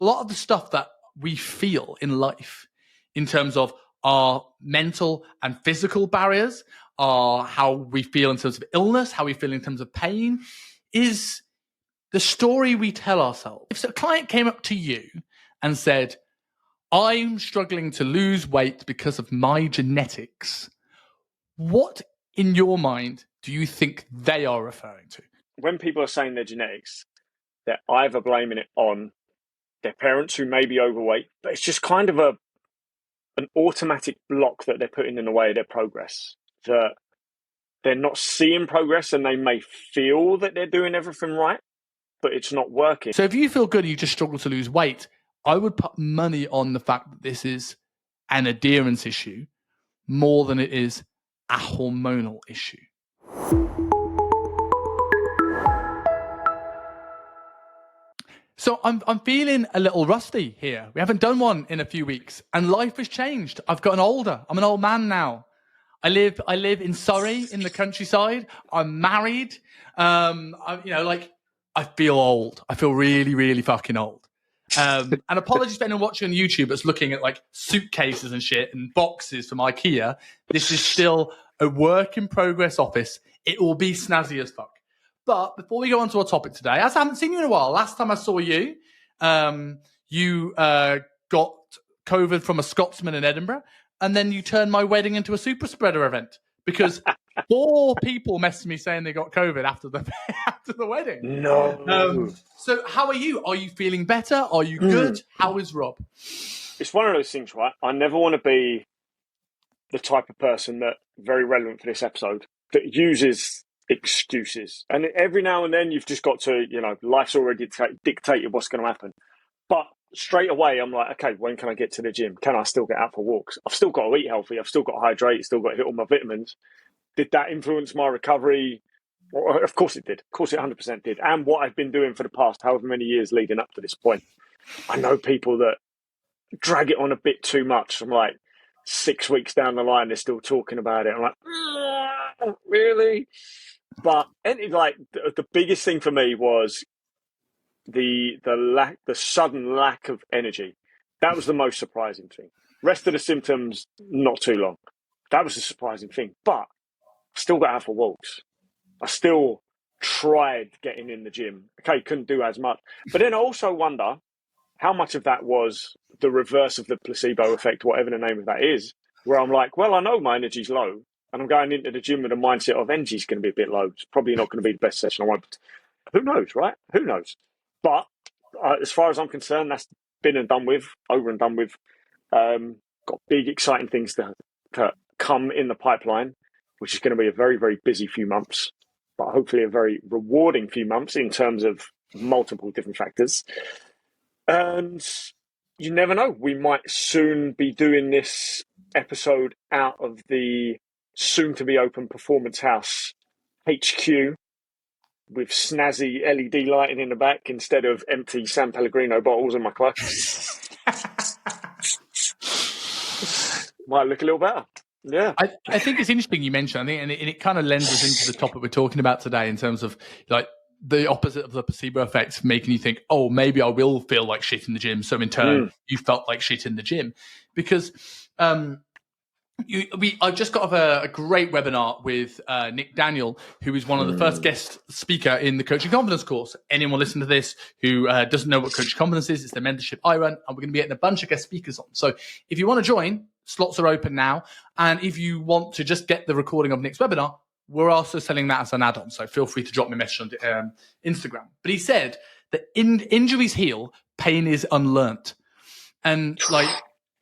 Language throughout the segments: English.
a lot of the stuff that we feel in life in terms of our mental and physical barriers, how we feel in terms of illness, how we feel in terms of pain, is the story we tell ourselves. If a client came up to you and said, I'm struggling to lose weight because of my genetics, what in your mind do you think they are referring to? When people are saying their genetics, they're either blaming it on their parents who may be overweight, but it's just kind of an automatic block that they're putting in the way of their progress, that they're not seeing progress and they may feel that they're doing everything right, but it's not working. So if you feel good and you just struggle to lose weight, I would put money on the fact that this is an adherence issue more than it is a hormonal issue. So I'm feeling a little rusty here. We haven't done one in a few weeks, and life has changed. I've gotten older. I'm an old man now. I live in Surrey in the countryside. I'm married. I feel old. I feel really, really fucking old. And apologies for anyone watching on YouTube that's looking at like suitcases and shit and boxes from IKEA. This is still a work in progress office. It will be snazzy as fuck. But before we go on to our topic today, as I haven't seen you in a while, last time I saw you, you got COVID from a Scotsman in Edinburgh, and then you turned my wedding into a super spreader event because 4 people messaged me saying they got COVID after the wedding. No. So how are you? Are you feeling better? Are you good? How is Rob? It's one of those things, right? I never want to be the type of person that, very relevant for this episode, that uses excuses. And every now and then you've just got to, life's already dictated what's going to happen. But straight away, I'm like, okay, when can I get to the gym? Can I still get out for walks? I've still got to eat healthy. I've still got to hydrate. Still got to hit all my vitamins. Did that influence my recovery? Well, of course it did. Of course it 100% did. And what I've been doing for the past however many years leading up to this point. I know people that drag it on a bit too much. I'm like, 6 weeks down the line, they're still talking about it. I'm like, really? But the biggest thing for me was the sudden lack of energy. That was the most surprising thing. Rest of the symptoms, not too long. That was the surprising thing. But I still got out for walks. I still tried getting in the gym. Okay, couldn't do as much. But then I also wonder how much of that was the reverse of the placebo effect, whatever the name of that is, where I'm like, well, I know my energy's low, and I'm going into the gym with a mindset of energy's going to be a bit low. It's probably not going to be the best session I want. Who knows, right? Who knows? But as far as I'm concerned, that's been and done with, over and done with. Got big, exciting things to come in the pipeline, which is going to be a very, very busy few months, but hopefully a very rewarding few months in terms of multiple different factors. And you never know. We might soon be doing this episode out of the soon-to-be-open Performance House HQ with snazzy LED lighting in the back instead of empty San Pellegrino bottles in my clutch. Might look a little better. Yeah. I think it's interesting you mentioned, and it kind of lends us into the topic we're talking about today in terms of like the opposite of the placebo effect, making you think, oh, maybe I will feel like shit in the gym. So in turn, you felt like shit in the gym. Because I just got off a great webinar with Nick Daniel, who is one of the first guest speaker in the Coaching Confidence course. Anyone listening to this who doesn't know what Coaching Confidence is, it's the mentorship I run, and we're going to be getting a bunch of guest speakers on. So if you want to join, slots are open now. And if you want to just get the recording of Nick's webinar, we're also selling that as an add-on. So feel free to drop me a message on Instagram. But he said that injuries heal, pain is unlearned. And like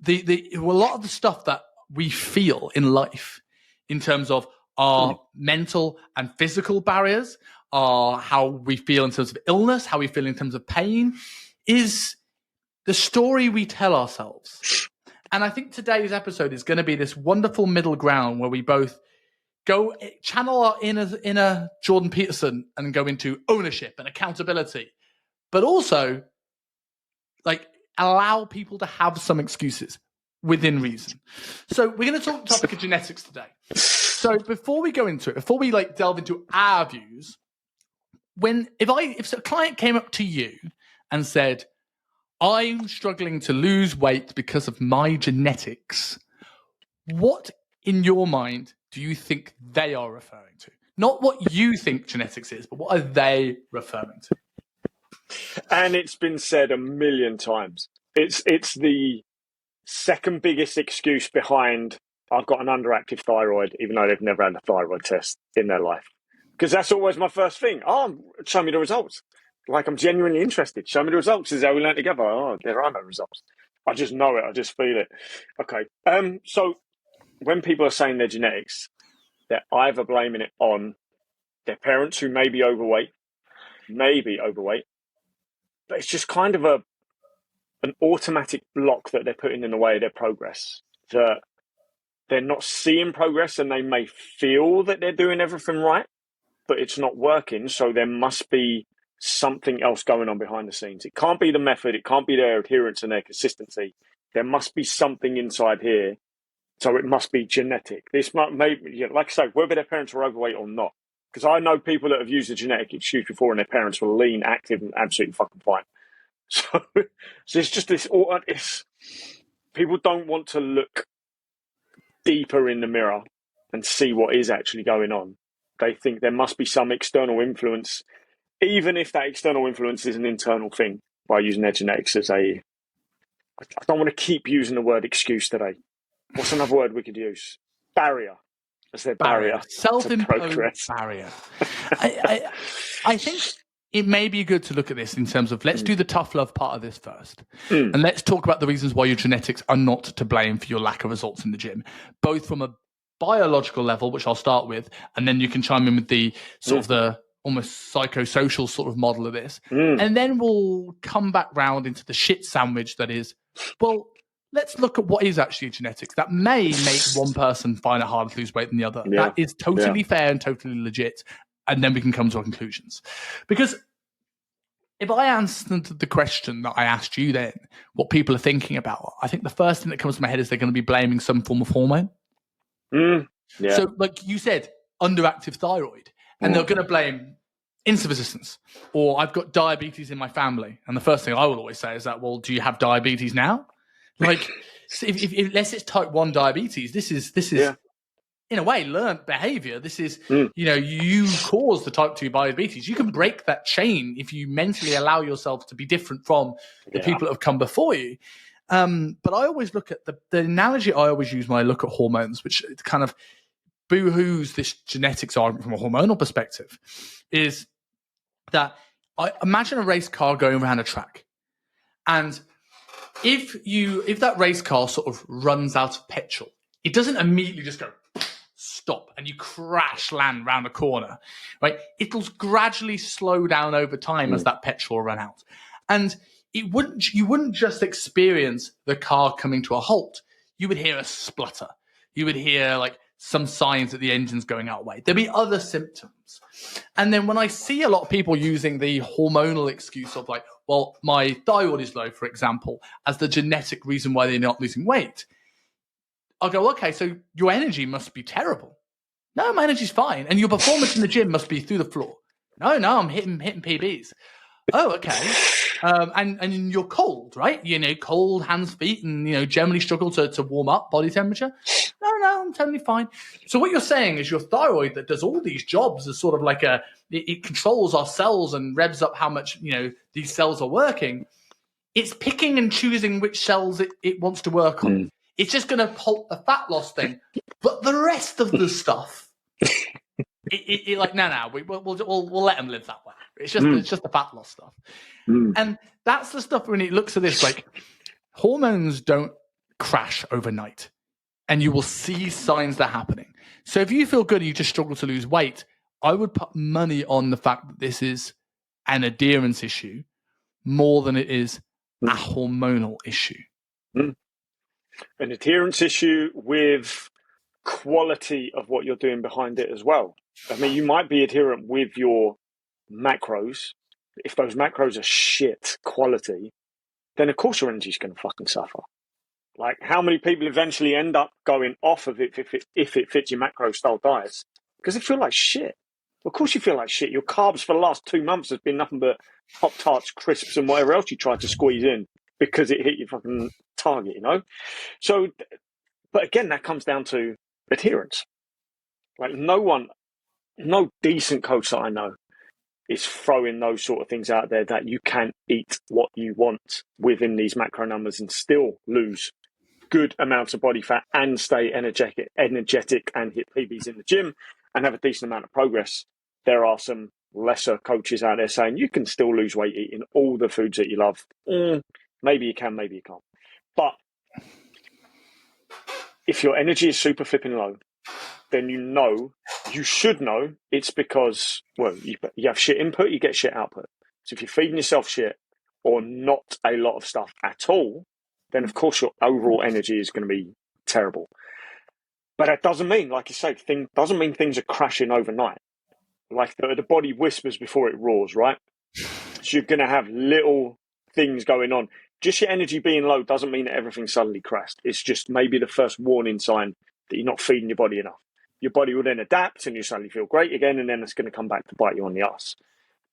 a lot of the stuff that we feel in life in terms of our mental and physical barriers, how we feel in terms of illness, how we feel in terms of pain, is the story we tell ourselves. And I think today's episode is going to be this wonderful middle ground where we both go channel our inner Jordan Peterson and go into ownership and accountability, but also like allow people to have some excuses within reason. So we're going to talk the topic of genetics today. So before we go into it, before we like delve into our views, if a client came up to you and said, I'm struggling to lose weight because of my genetics. What, in your mind, do you think they are referring to? Not what you think genetics is, but what are they referring to? And it's been said a million times. It's the second biggest excuse behind I've got an underactive thyroid, even though they've never had a thyroid test in their life. Because that's always my first thing. Oh, show me the results. Like, I'm genuinely interested. Show me the results. This is how we learn together. Oh, there are no results. I just know it. I just feel it. Okay. So when people are saying their genetics, they're either blaming it on their parents who may be overweight, but it's just kind of an automatic block that they're putting in the way of their progress. That they're not seeing progress, and they may feel that they're doing everything right, but it's not working. So there must be something else going on behind the scenes. It can't be the method. It can't be their adherence and their consistency. There must be something inside here. So it must be genetic. This might, maybe, like I say, whether their parents are overweight or not. Because I know people that have used a genetic excuse before, and their parents were lean, active, and absolutely fucking fine. So it's just this. People don't want to look deeper in the mirror and see what is actually going on. They think there must be some external influence, even if that external influence is an internal thing, by using their genetics as a... I don't want to keep using the word excuse today. What's another word we could use? Barrier. As their barrier. Self-imposed barrier. I think it may be good to look at this in terms of, let's do the tough love part of this first. And let's talk about the reasons why your genetics are not to blame for your lack of results in the gym, both from a biological level, which I'll start with, and then you can chime in with the sort of the almost psychosocial sort of model of this. And then we'll come back round into the shit sandwich that is, well, let's look at what is actually genetics. That may make one person find it harder to lose weight than the other. That is totally fair and totally legit. And then we can come to our conclusions. Because if I answered the question that I asked you then, what people are thinking about, I think the first thing that comes to my head is they're going to be blaming some form of hormone. So like you said, underactive thyroid. And they're going to blame insulin resistance, or I've got diabetes in my family. And the first thing I will always say is that, well, do you have diabetes now? Like, if unless it's type 1 diabetes, this is in a way learned behavior. This is, you cause the type 2 diabetes. You can break that chain if you mentally allow yourself to be different from the people that have come before you. But I always look at the analogy I always use when I look at hormones, which kind of boo-hoos this genetics argument from a hormonal perspective, is that I imagine a race car going around a track. And if that race car sort of runs out of petrol, it doesn't immediately just go stop and you crash land round a corner, right? It'll gradually slow down over time as that petrol run out. And you wouldn't just experience the car coming to a halt. You would hear a splutter. You would hear like some signs that the engine's going out of way. There'd be other symptoms. And then when I see a lot of people using the hormonal excuse of like, well, my thyroid is low, for example, as the genetic reason why they're not losing weight, I'll go, okay, so your energy must be terrible. No, my energy's fine. And your performance in the gym must be through the floor. No, I'm hitting PBs. Oh, okay. And you're cold, right? Cold hands, feet, and, generally struggle to warm up body temperature. No, I'm totally fine. So what you're saying is your thyroid that does all these jobs is sort of like it controls our cells and revs up how much, these cells are working. It's picking and choosing which cells it wants to work on. It's just going to halt the fat loss thing. But the rest of the stuff, we'll let them live that way. It's just the fat loss stuff. And that's the stuff when it looks at this, like hormones don't crash overnight. And you will see signs that are happening. So if you feel good and you just struggle to lose weight, I would put money on the fact that this is an adherence issue more than it is a hormonal issue. An adherence issue with quality of what you're doing behind it as well. I mean, you might be adherent with your macros. If those macros are shit quality, then of course your energy's going to fucking suffer. Like, how many people eventually end up going off of it if it fits your macro-style diets? Because they feel like shit. Of course you feel like shit. Your carbs for the last 2 months has been nothing but Pop-Tarts, crisps, and whatever else you tried to squeeze in. because it hit your fucking target, you know? So, but again, that comes down to adherence. Like no decent coach that I know is throwing those sort of things out there that you can eat what you want within these macro numbers and still lose good amounts of body fat and stay energetic and hit PBs in the gym and have a decent amount of progress. There are some lesser coaches out there saying you can still lose weight eating all the foods that you love. Maybe you can, maybe you can't. But if your energy is super flipping low, then you should know it's because, well, you have shit input, you get shit output. So if you're feeding yourself shit or not a lot of stuff at all, then of course your overall energy is going to be terrible. But that doesn't mean, like you say, doesn't mean things are crashing overnight. Like the body whispers before it roars, right? So you're going to have little things going on. Just your energy being low doesn't mean that everything suddenly crashed. It's just maybe the first warning sign that you're not feeding your body enough. Your body will then adapt and you suddenly feel great again, and then it's going to come back to bite you on the ass.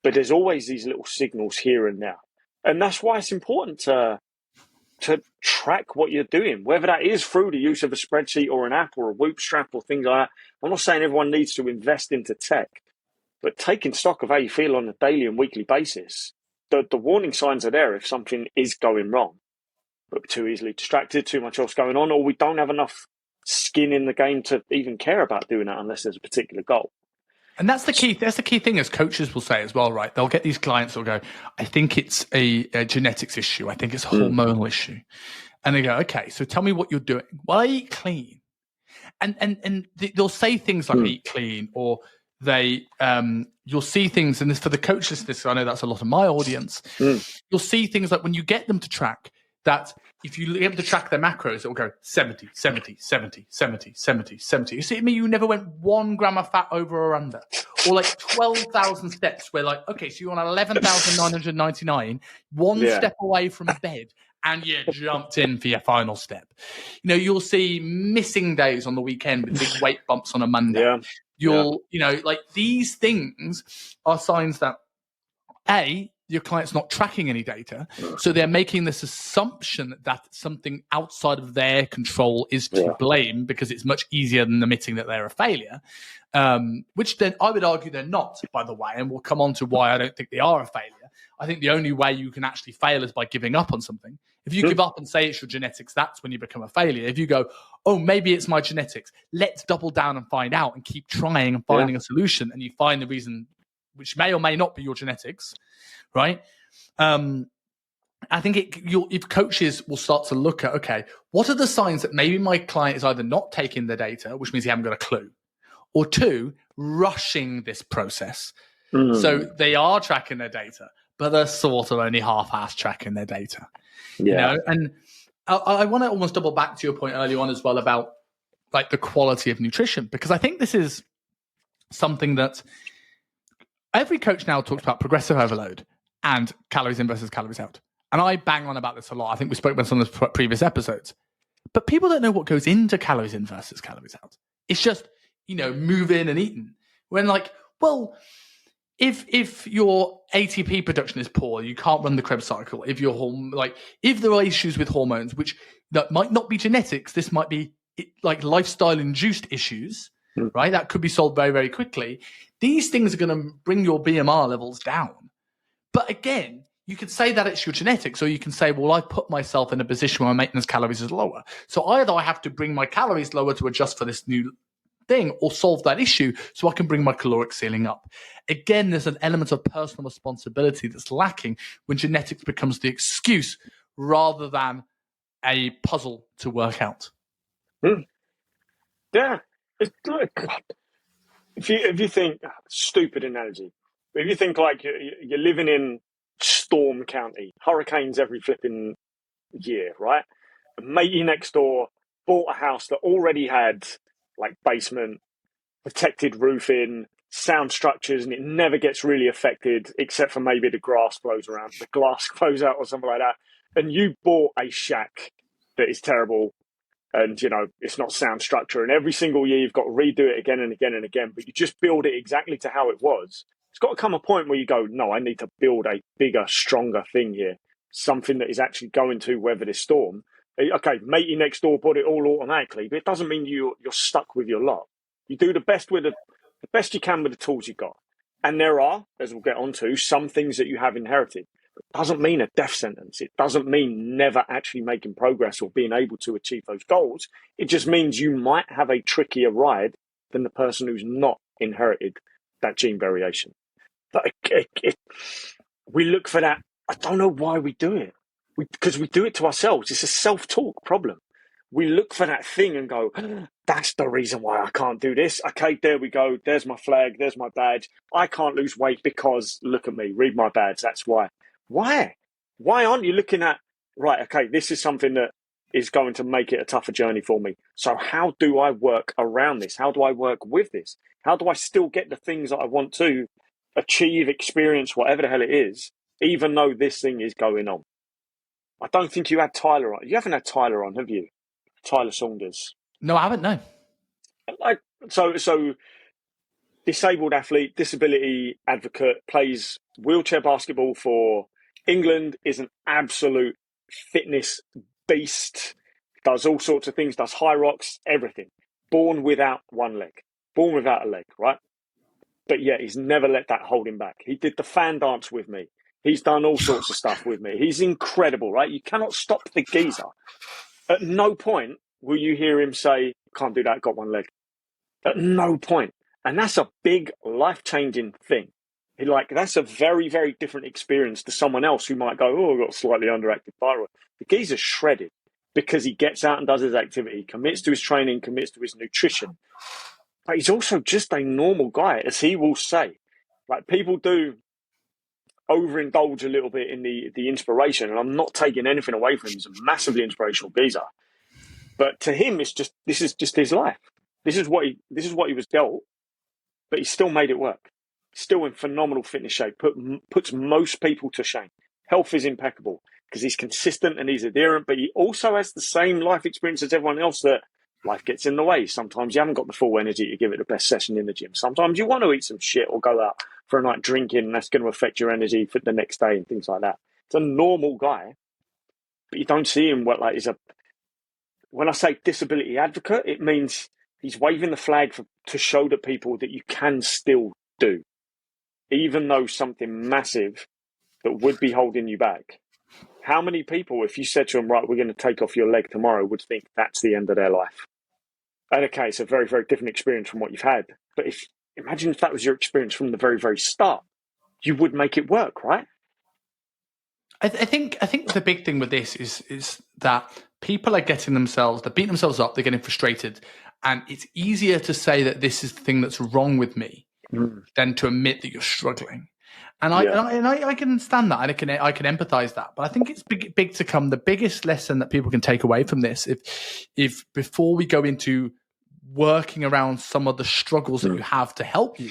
But there's always these little signals here and there. And that's why it's important to track what you're doing, whether that is through the use of a spreadsheet or an app or a Whoop strap or things like that. I'm not saying everyone needs to invest into tech, but taking stock of how you feel on a daily and weekly basis, the warning signs are there if something is going wrong. But we're too easily distracted, too much else going on, or we don't have enough skin in the game to even care about doing that unless there's a particular goal. And that's the key. That's the key thing, as coaches will say as well, right? They'll get these clients who'll go, I think it's a genetics issue. I think it's a hormonal issue. And they go, okay, so tell me what you're doing. Well, I eat clean. And they'll say things like I eat clean, or you'll see things, and this for the coaches, I know that's a lot of my audience. You'll see things like when you get them to track that, if you get them to track their macros, it will go 70, 70, 70, 70, 70, 70. You see, you never went 1 gram of fat over or under, or like 12,000 steps where like, okay, so you're on 11,999, one step away from bed, and you jumped in for your final step. You'll see missing days on the weekend with big weight bumps on a Monday. Like these things are signs that your client's not tracking any data. So they're making this assumption that something outside of their control is to blame, because it's much easier than admitting that they're a failure, which then I would argue they're not, by the way. And we'll come on to why I don't think they are a failure. I think the only way you can actually fail is by giving up on something. If you give up and say it's your genetics, that's when you become a failure. If you go, oh, maybe it's my genetics, let's double down and find out and keep trying and finding a solution, and you find the reason, which may or may not be your genetics, right? I think if coaches will start to look at, okay, what are the signs that maybe my client is either not taking the data, which means he hasn't got a clue, or 2, rushing this process. So they are tracking their data, but they're sort of only half-ass tracking their data. And I want to almost double back to your point early on as well about like the quality of nutrition, because I think this is something that every coach now talks about: progressive overload and calories in versus calories out. And I bang on about this a lot. I think we spoke about some of the previous episodes. But people don't know what goes into calories in versus calories out. It's just, moving and eating. When like, well, if your ATP production is poor, you can't run the Krebs cycle. If if there are issues with hormones, which that might not be genetics, this might be like lifestyle induced issues, right? That could be solved very, very quickly. These things are going to bring your BMR levels down. But again, you could say that it's your genetics, or you can say, well, I put myself in a position where my maintenance calories is lower. So either I have to bring my calories lower to adjust for this new thing, or solve that issue so I can bring my caloric ceiling up. Again, there's an element of personal responsibility that's lacking when genetics becomes the excuse rather than a puzzle to work out. Yeah. It's like, if you think, stupid analogy, but if you think like you're living in Storm County, hurricanes every flipping year, right? A matey next door bought a house that already had like basement, protected roofing, sound structures, and it never gets really affected except for maybe the glass blows out or something like that. And you bought a shack that is terrible, and it's not sound structure, and every single year you've got to redo it again and again and again, but you just build it exactly to how it was. It's got to come a point where you go, no, I need to build a bigger, stronger thing here something that is actually going to weather this storm. Okay, matey next door bought it all automatically, but it doesn't mean you're stuck with your lot. You do the best with the best you can with the tools you got. And there are, as we'll get onto, some things that you have inherited. It doesn't mean a death sentence. It doesn't mean never actually making progress or being able to achieve those goals. It just means you might have a trickier ride than the person who's not inherited that gene variation. But we look for that. I don't know why we do it. Because we do it to ourselves. It's a self-talk problem. We look for that thing and go, that's the reason why I can't do this. Okay, there we go. There's my flag. There's my badge. I can't lose weight because, look at me, read my badge. That's why. Why? Why aren't you looking at, right, okay, this is something that is going to make it a tougher journey for me. So how do I work around this? How do I work with this? How do I still get the things that I want to achieve, experience, whatever the hell it is, even though this thing is going on? I don't think you had Tyler on. You haven't had Tyler on, have you? Tyler Saunders. No, I haven't, no. So disabled athlete, disability advocate, plays wheelchair basketball for England, is an absolute fitness beast, does all sorts of things, does high rocks, everything. Born without one leg, born without a leg, right? But yeah, he's never let that hold him back. He did the fan dance with me. He's done all sorts of stuff with me. He's incredible, right? You cannot stop the geezer. At no point will you hear him say, can't do that, got one leg. At no point. And that's a big life-changing thing. That's a very, very different experience to someone else who might go, oh, I've got slightly underactive thyroid. The geezer's shredded because he gets out and does his activity, commits to his training, commits to his nutrition. But he's also just a normal guy, as he will say. Like, people do overindulge a little bit in the inspiration, and I'm not taking anything away from him. He's a massively inspirational geezer. But to him, this is just his life. This is what he was dealt, but he still made it work. Still in phenomenal fitness shape. Puts most people to shame. Health is impeccable because he's consistent and he's adherent, but he also has the same life experience as everyone else, that life gets in the way. Sometimes you haven't got the full energy to give it the best session in the gym. Sometimes you want to eat some shit or go out for a night drinking, and that's going to affect your energy for the next day and things like that. It's a normal guy, but you don't see him when I say disability advocate, it means he's waving the flag to show the people that you can still do, even though something massive that would be holding you back. How many people, if you said to them, right, we're going to take off your leg tomorrow, would think that's the end of their life? And okay, it's a very, very different experience from what you've had. But imagine if that was your experience from the very, very start, you would make it work, right? I think the big thing with this is that people are they're beating themselves up, they're getting frustrated, and it's easier to say that this is the thing that's wrong with me than to admit that you're struggling. And I can understand that, and I can empathize that. But I think it's big to come. The biggest lesson that people can take away from this, if before we go into working around some of the struggles that you have to help you,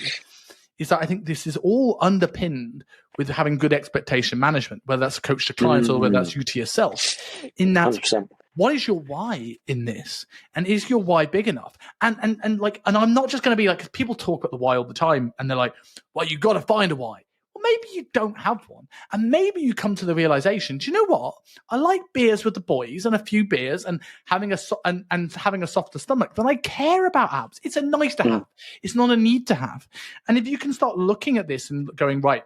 is that I think this is all underpinned with having good expectation management, whether that's a coach to clients or whether that's you to yourself. In that, 100%. What is your why in this? And is your why big enough? And I'm not just going to be like, 'cause people talk about the why all the time, and they're like, well, you got to find a why. Well, maybe you don't have one, and maybe you come to the realization, do you know what? I like beers with the boys and a few beers and having a softer stomach. Then I care about abs. It's a nice to have. It's not a need to have. And if you can start looking at this and going, right,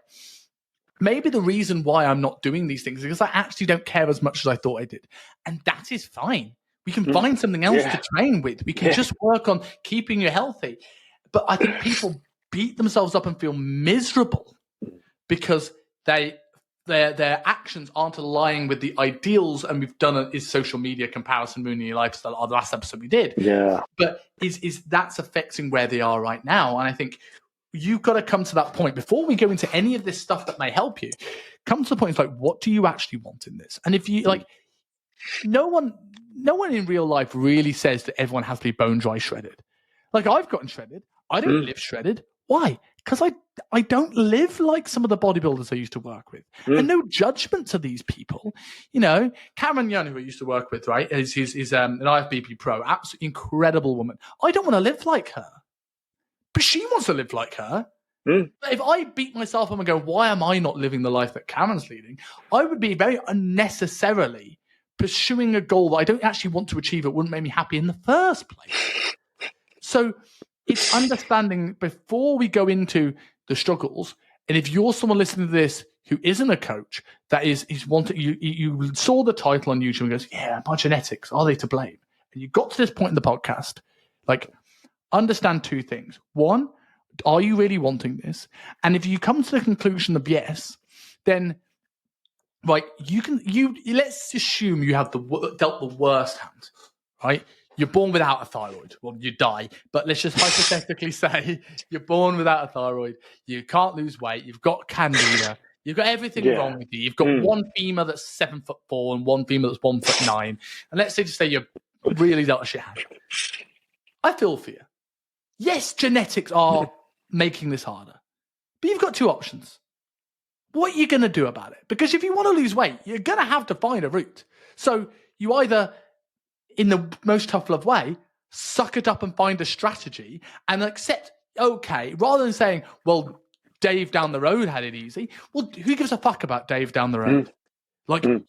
maybe the reason why I'm not doing these things is because I actually don't care as much as I thought I did, and that is fine. We can find something else to train with. We can just work on keeping you healthy. But I think people beat themselves up and feel miserable because their actions aren't aligning with the ideals, and we've done is social media comparison ruining your lifestyle. The last episode we did, but is that's affecting where they are right now. And I think you've got to come to that point before we go into any of this stuff that may help you. Come to the point, it's like, what do you actually want in this? And if you like, no one in real life really says that everyone has to be bone dry shredded. Like, I've gotten shredded. I don't live shredded. Why? Because I don't live like some of the bodybuilders I used to work with. And no judgment to these people. You know, Cameron Young, who I used to work with, right, is an IFBB pro, absolutely incredible woman. I don't want to live like her, but she wants to live like her. If I beat myself up and go, why am I not living the life that Cameron's leading? I would be very unnecessarily pursuing a goal that I don't actually want to achieve. It wouldn't make me happy in the first place. So it's understanding before we go into the struggles. And if you're someone listening to this who isn't a coach, that is wanting, you saw the title on YouTube and goes, yeah, my genetics, are they to blame? And you got to this point in the podcast, like, understand two things. One, are you really wanting this? And if you come to the conclusion of yes, then right, let's assume you have dealt the worst hand, right? You're born without a thyroid. Well, you die. But let's just hypothetically say you're born without a thyroid. You can't lose weight. You've got candida. You've got everything wrong with you. You've got one femur that's 7'4" and one femur that's 1'9". And let's say you're really dealt a shit hand. I feel for you. Yes, genetics are making this harder. But you've got two options. What are you going to do about it? Because if you want to lose weight, you're going to have to find a route. So you either, in the most tough love way, suck it up and find a strategy and accept, okay, rather than saying, well, Dave down the road had it easy. Well, who gives a fuck about Dave down the road?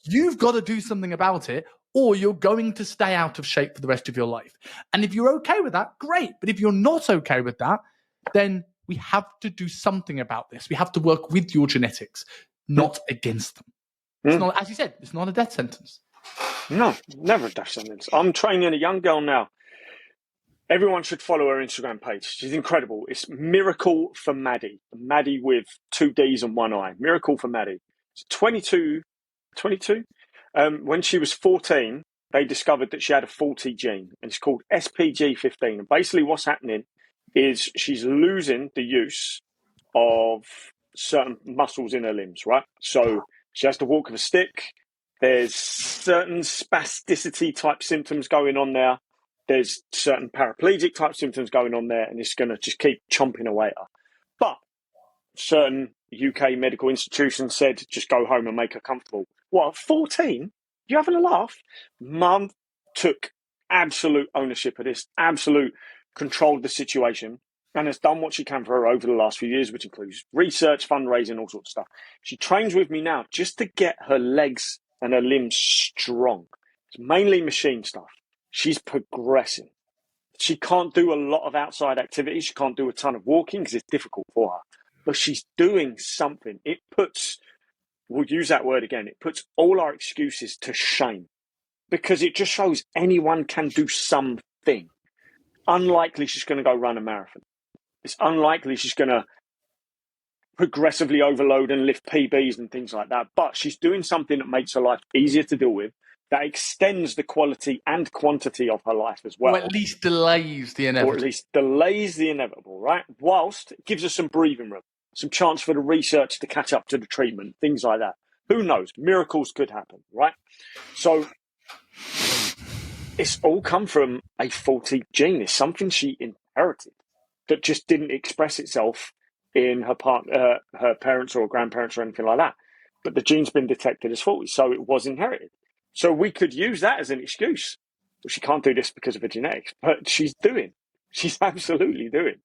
You've got to do something about it, or you're going to stay out of shape for the rest of your life. And if you're okay with that, great. But if you're not okay with that, then we have to do something about this. We have to work with your genetics, not against them. It's not, as you said, it's not a death sentence. No, never a death sentence. I'm training a young girl now. Everyone should follow her Instagram page. She's incredible. It's Miracle for Maddie. Maddie with 2 D's and 1 I. Miracle for Maddie. It's 22. When she was 14, they discovered that she had a faulty gene, and it's called SPG15. And basically what's happening is she's losing the use of certain muscles in her limbs, right? So she has to walk with a stick. There's certain spasticity type symptoms going on there. There's certain paraplegic type symptoms going on there, and it's going to just keep chomping away at her. But certain UK medical institutions said, just go home and make her comfortable. What, at 14? You having a laugh? Mum took absolute ownership of this, absolute control of the situation, and has done what she can for her over the last few years, which includes research, fundraising, all sorts of stuff. She trains with me now just to get her legs and her limbs strong. It's mainly machine stuff. She's progressing. She can't do a lot of outside activities. She can't do a ton of walking because it's difficult for her. But she's doing something. It puts, we'll use that word again, it puts all our excuses to shame, because it just shows anyone can do something. Unlikely she's going to go run a marathon. It's unlikely she's going to progressively overload and lift PBs and things like that. But she's doing something that makes her life easier to deal with, that extends the quality and quantity of her life as well. Or at least delays the inevitable. Right? Whilst it gives us some breathing room, some chance for the research to catch up to the treatment, things like that. Who knows? Miracles could happen, right? So it's all come from a faulty gene. It's something she inherited that just didn't express itself in her parents or grandparents or anything like that. But the gene's been detected as faulty, so it was inherited. So we could use that as an excuse. Well, she can't do this because of her genetics, but she's doing. She's absolutely doing.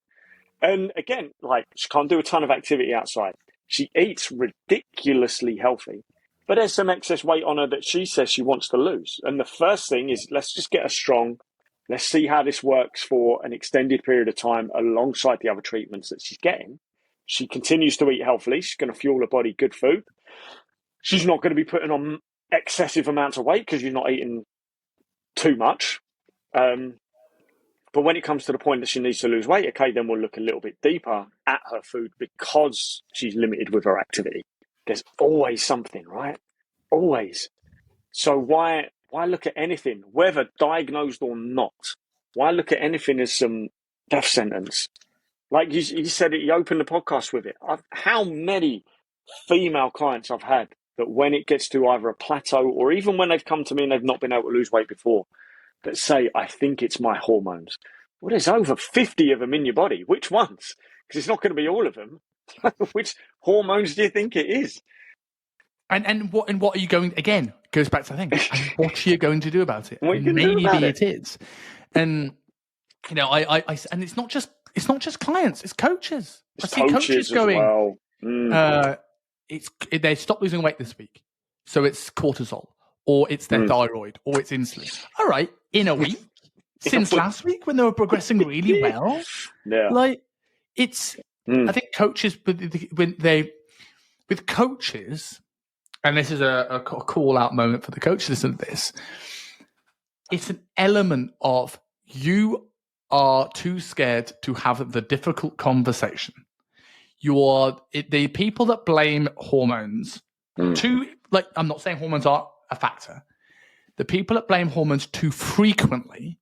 And again, like, she can't do a ton of activity outside. She eats ridiculously healthy, but there's some excess weight on her that she says she wants to lose. And the first thing is, let's just get her strong. Let's see how this works for an extended period of time alongside the other treatments that she's getting. She continues to eat healthily. She's going to fuel her body good food. She's not going to be putting on excessive amounts of weight because she's not eating too much. But when it comes to the point that she needs to lose weight, okay, then we'll look a little bit deeper at her food because she's limited with her activity. There's always something, right? Always. So why look at anything, whether diagnosed or not? Why look at anything as some death sentence? Like you said it, you opened the podcast with it. How many female clients I've had that when it gets to either a plateau or even when they've come to me and they've not been able to lose weight before, that say, I think it's my hormones. Well, there's over 50 of them in your body. Which ones? Because it's not going to be all of them. Which hormones do you think it is? And what are you going, again, goes back to the thing, and what are you going to do about it? Maybe it is. And, I and it's not just it's not just clients, it's coaches. It's I see coaches going, well. they stopped losing weight this week. So it's cortisol, or it's their thyroid, or it's insulin. All right, in a week, since last week when they were progressing really well. Yeah. Like, it's, I think coaches, with coaches, and this is a call out moment for the coaches, listen to this. It's an element of you are too scared to have the difficult conversation. The people that blame hormones I'm not saying hormones aren't a factor. The people that blame hormones too frequently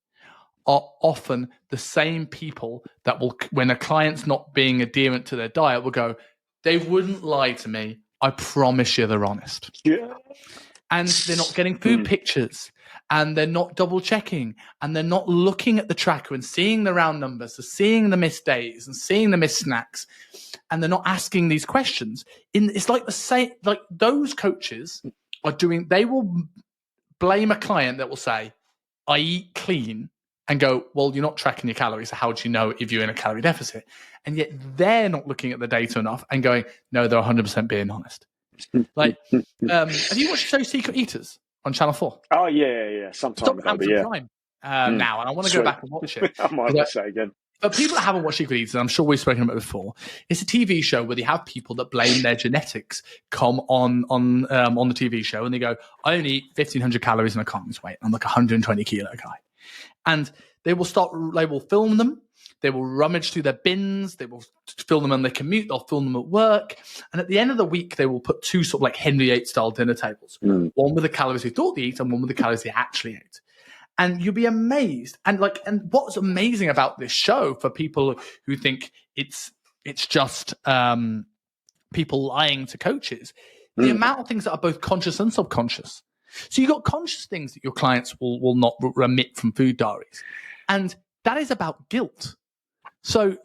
are often the same people that will, when a client's not being adherent to their diet, will go, they wouldn't lie to me. I promise you they're honest. Yeah. And they're not getting food pictures, and they're not double checking, and they're not looking at the tracker and seeing the round numbers, so seeing the missed days and seeing the missed snacks, and they're not asking these questions. It's like the same, like those coaches are doing, they will blame a client that will say, I eat clean, and go, well, you're not tracking your calories, so how do you know if you're in a calorie deficit? And yet they're not looking at the data enough and going, no, they're 100% being honest. Like, have you watched the show Secret Eaters on Channel 4? Oh, yeah. Sometime ago, Amazon Prime now, and I want to go back and watch it. I might have to say again. But people that haven't watched Secret Eaters, and I'm sure we've spoken about it before, it's a TV show where they have people that blame their genetics come on the TV show, and they go, I only eat 1,500 calories and I can't lose weight. I'm like a 120 kilo guy. And they will film them. They will rummage through their bins. They will film them on their commute. They'll film them at work. And at the end of the week, they will put two sort of like Henry VIII style dinner tables. One with the calories they thought they eat and one with the calories they actually ate. And you'll be amazed. And what's amazing about this show for people who think it's just people lying to coaches, the amount of things that are both conscious and subconscious. So you've got conscious things that your clients will not remit from food diaries. And that is about guilt. So,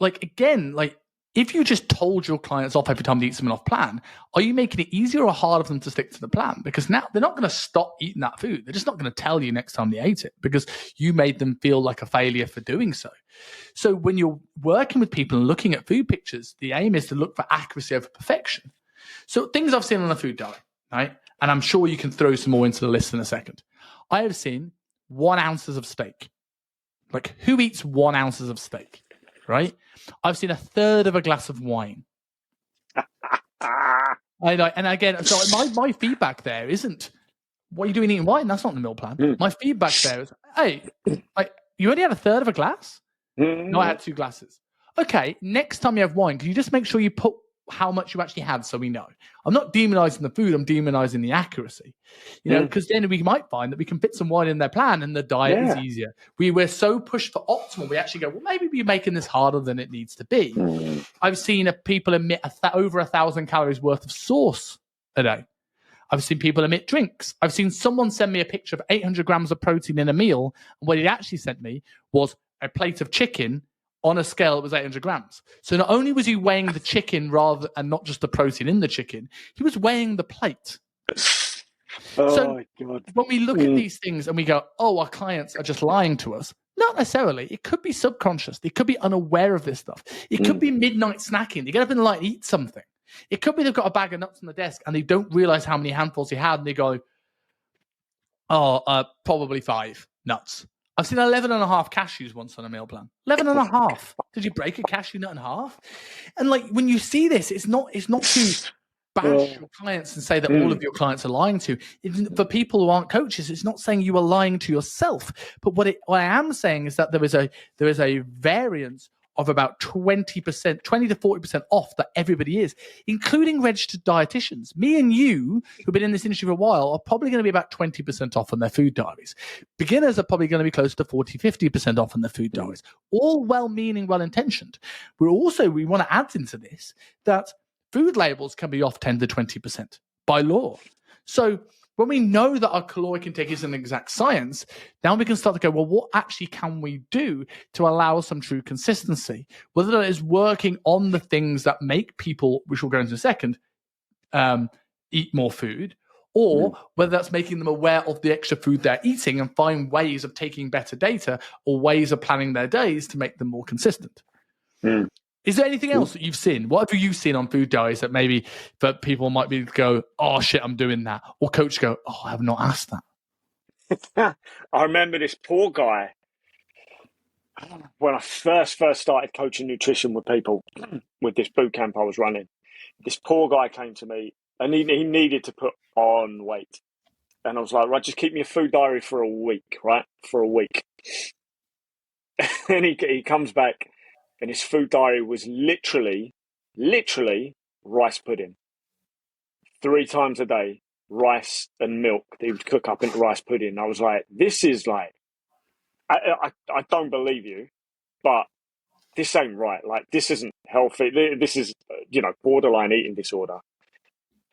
if you just told your clients off every time they eat something off plan, are you making it easier or harder for them to stick to the plan? Because now they're not going to stop eating that food. They're just not going to tell you next time they ate it because you made them feel like a failure for doing so. So when you're working with people and looking at food pictures, the aim is to look for accuracy over perfection. So things I've seen on a food diet, right? And I'm sure you can throw some more into the list in a second. I have seen 1 ounce of steak. Like, who eats 1 ounce of steak, right? I've seen 1/3 of a glass of wine. And again, so my feedback there isn't, what are you doing eating wine? That's not in the meal plan. My feedback there is, hey, you only had 1/3 of a glass? No, I had 2 glasses. Okay, next time you have wine, can you just make sure you put how much you actually had so we know? I'm not demonizing the food, I'm demonizing the accuracy. Because then we might find that we can fit some wine in their plan and the diet is easier. We're so pushed for optimal, we actually go, well, maybe we're making this harder than it needs to be. I've seen people emit over 1,000 calories worth of sauce a day. I've seen people emit drinks. I've seen someone send me a picture of 800 grams of protein in a meal, and what he actually sent me was a plate of chicken on a scale that was 800 grams. So not only was he weighing the chicken and not just the protein in the chicken, he was weighing the plate. My God. When we look at these things and we go, oh, our clients are just lying to us, not necessarily. It could be subconscious. They could be unaware of this stuff. It could be midnight snacking. They get up in the night and eat something. It could be they've got a bag of nuts on the desk and they don't realize how many handfuls they had, and they go, probably 5 nuts. I've seen 11.5 cashews once on a meal plan. 11.5. Did you break a cashew nut in half? And when you see this, it's not to bash your clients and say that all of your clients are lying to. For people who aren't coaches, it's not saying you are lying to yourself. But what I am saying is that there is a variance of about 20%, 20 to 40% off that everybody is, including registered dietitians. Me and you, who've been in this industry for a while, are probably going to be about 20% off on their food diaries. Beginners are probably going to be close to 40, 50% off on their food diaries. All well-meaning, well-intentioned. We want to add into this that food labels can be off 10 to 20% by law. So when we know that our caloric intake is an exact science, now we can start to go, well, what actually can we do to allow some true consistency? Whether that is working on the things that make people, which we'll go into in a second, eat more food, or whether that's making them aware of the extra food they're eating and find ways of taking better data or ways of planning their days to make them more consistent. Mm. Is there anything else that you've seen? What have you seen on food diaries that maybe that people might be go, oh shit, I'm doing that, or coach go, oh, I have not asked that. I remember this poor guy when I first started coaching nutrition with people with this boot camp I was running. This poor guy came to me and he needed to put on weight. And I was like, right, just keep me a food diary for a week, right? For a week. And he comes back and his food diary was literally rice pudding. 3 times a day, rice and milk. They would cook up into rice pudding. I was like, this is like, I don't believe you, but this ain't right. Like, this isn't healthy. This is, borderline eating disorder.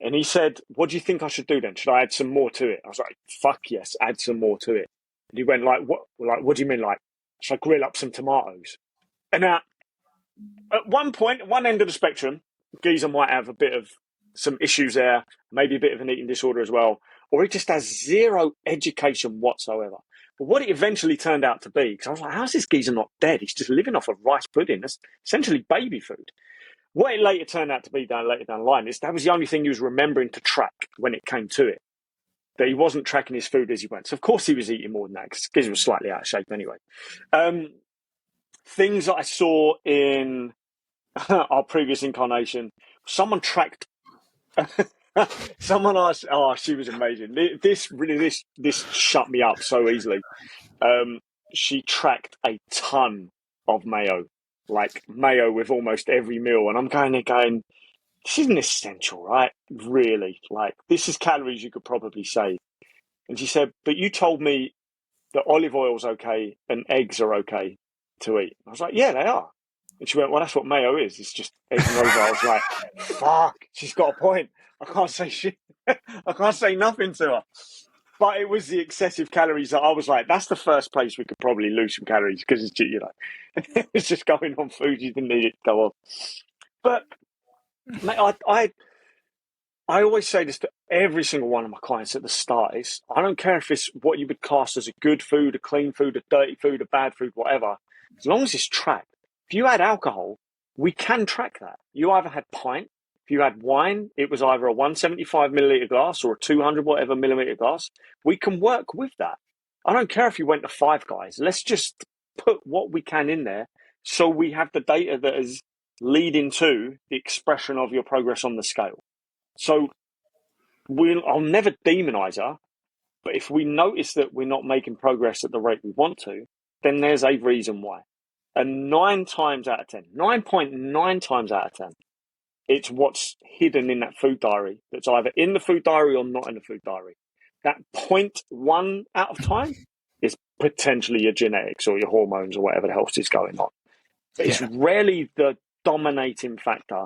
And he said, what do you think I should do then? Should I add some more to it? I was like, fuck yes, add some more to it. And he went like, what do you mean? Like, should I grill up some tomatoes? And at one point, one end of the spectrum, geezer might have a bit of some issues there, maybe a bit of an eating disorder as well, or he just has zero education whatsoever. But what it eventually turned out to be, because I was like, how's this geezer not dead? He's just living off of rice pudding. That's essentially baby food. What it later turned out to be later down the line is that was the only thing he was remembering to track when it came to it. That he wasn't tracking his food as he went. So, of course, he was eating more than that because he was slightly out of shape anyway. Things that I saw in our previous incarnation, someone tracked... someone asked... Oh, she was amazing. This shut me up so easily. She tracked a ton of mayo. Like mayo with almost every meal. And I'm going, this isn't essential, right? Really? Like, this is calories you could probably save. And she said, but you told me that olive oil's okay and eggs are okay to eat. I was like, yeah, they are. And she went, well, that's what mayo is. It's just eggs and olive oil. I was like, fuck, she's got a point. I can't say shit. I can't say nothing to her. But it was the excessive calories that I was like, that's the first place we could probably lose some calories because it's, it's just going on food you didn't need it to go on. But mate, I always say this to every single one of my clients at the start is, I don't care if it's what you would class as a good food, a clean food, a dirty food, a bad food, whatever. As long as it's tracked. If you add alcohol, we can track that. You either had pint. If you had wine, it was either a 175 milliliter glass or a 200 whatever millimeter glass. We can work with that. I don't care if you went to Five Guys. Let's just put what we can in there so we have the data that is leading to the expression of your progress on the scale. So I'll never demonize her, but if we notice that we're not making progress at the rate we want to, then there's a reason why. And 9 times out of 10, 9.9 times out of 10, it's what's hidden in that food diary that's either in the food diary or not in the food diary. That 0.1 out of time is potentially your genetics or your hormones or whatever else is going on. But it's rarely the dominating factor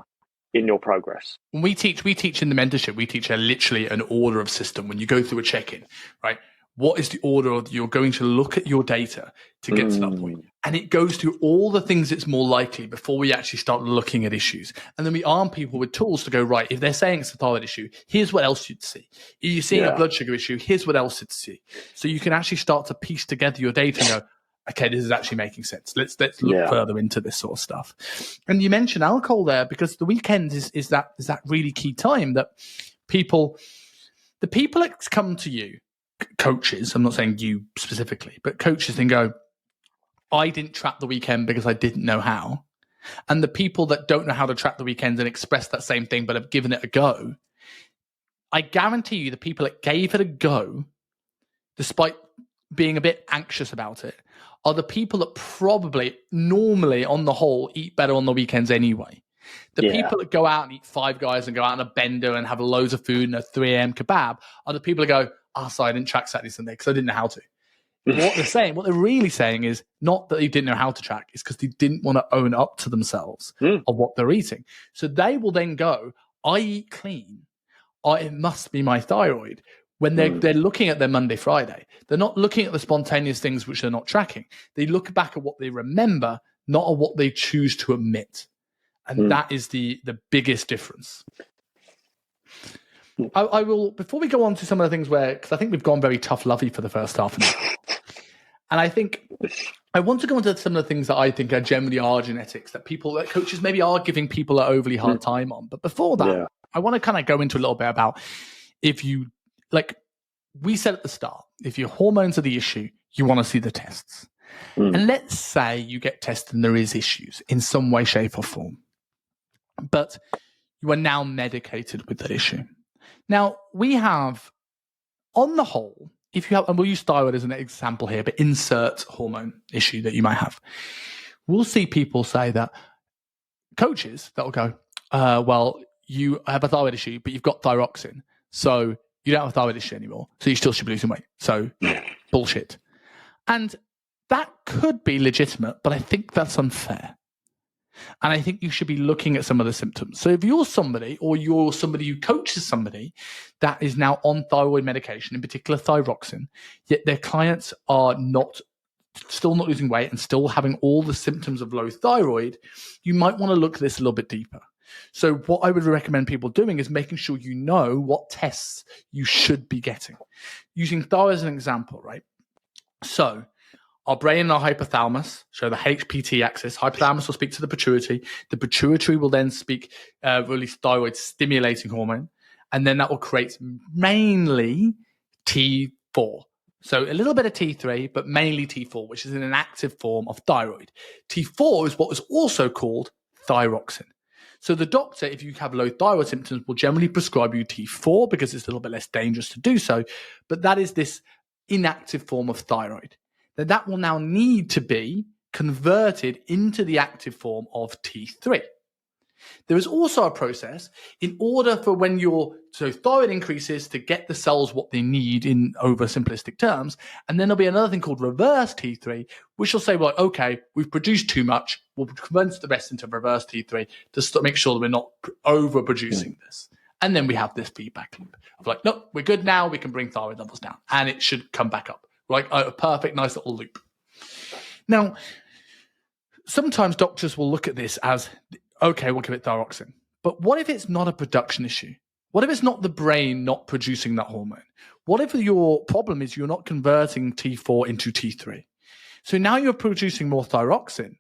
in your progress. When we teach in the mentorship, we teach literally an order of system. When you go through a check-in, right? What is the order of you're going to look at your data to get to that point? And it goes through all the things that's more likely before we actually start looking at issues. And then we arm people with tools to go, right, if they're saying it's a thyroid issue, here's what else you'd see. If you're seeing a blood sugar issue, here's what else you'd see. So you can actually start to piece together your data and go, okay, this is actually making sense. Let's look further into this sort of stuff. And you mentioned alcohol there because the weekend is that really key time that the people that come to you, coaches, I'm not saying you specifically, but coaches then go, I didn't track the weekend because I didn't know how. And the people that don't know how to track the weekends and express that same thing but have given it a go, I guarantee you the people that gave it a go, despite being a bit anxious about it, are the people that probably normally on the whole eat better on the weekends anyway. The people that go out and eat Five Guys and go out on a bender and have loads of food and a 3 a.m. kebab are the people that go, sorry, I didn't track Saturday, Sunday because I didn't know how to. What they're really saying is not that they didn't know how to track, it's because they didn't want to own up to themselves of what they're eating. So they will then go, I eat clean. It must be my thyroid. When they're looking at their Monday, Friday, they're not looking at the spontaneous things which they're not tracking. They look back at what they remember, not at what they choose to omit. And that is the biggest difference. I will, before we go on to some of the things because I think we've gone very tough lovey for the first half an hour. And I think I want to go into some of the things that I think are generally are genetics that coaches maybe are giving people an overly hard time on. But before that, I want to kind of go into a little bit about if you, like we said at the start, if your hormones are the issue, you want to see the tests. And let's say you get tested and there is issues in some way, shape or form, but you are now medicated with that issue. Now we have, on the whole, if you have, and we'll use thyroid as an example here, but insert hormone issue that you might have. We'll see people say that coaches that will go, well, you have a thyroid issue, but you've got thyroxine. So you don't have a thyroid issue anymore. So you still should be losing weight. So bullshit. And that could be legitimate, but I think that's unfair. And I think you should be looking at some of the symptoms. So if you're somebody, or you're somebody who coaches somebody that is now on thyroid medication, in particular thyroxine, yet their clients are still not losing weight and still having all the symptoms of low thyroid, you might want to look at this a little bit deeper. So what I would recommend people doing is making sure you know what tests you should be getting. Using thyroid as an example, right? So our brain and our hypothalamus show the HPT axis. Hypothalamus will speak to the pituitary. The pituitary will then release thyroid stimulating hormone. And then that will create mainly T4. So a little bit of T3, but mainly T4, which is an inactive form of thyroid. T4 is what is also called thyroxine. So the doctor, if you have low thyroid symptoms, will generally prescribe you T4 because it's a little bit less dangerous to do so. But that is this inactive form of thyroid. That will now need to be converted into the active form of T3. There is also a process in order for when thyroid increases to get the cells what they need in oversimplistic terms. And then there'll be another thing called reverse T3, which will say, well, okay, we've produced too much. We'll convert the rest into reverse T3 to make sure that we're not overproducing this. And then we have this feedback loop of like, nope, we're good now. We can bring thyroid levels down and it should come back up. Like a perfect, nice little loop. Now, sometimes doctors will look at this as, okay, we'll give it thyroxine. But what if it's not a production issue? What if it's not the brain not producing that hormone? What if your problem is you're not converting T4 into T3? So now you're producing more thyroxine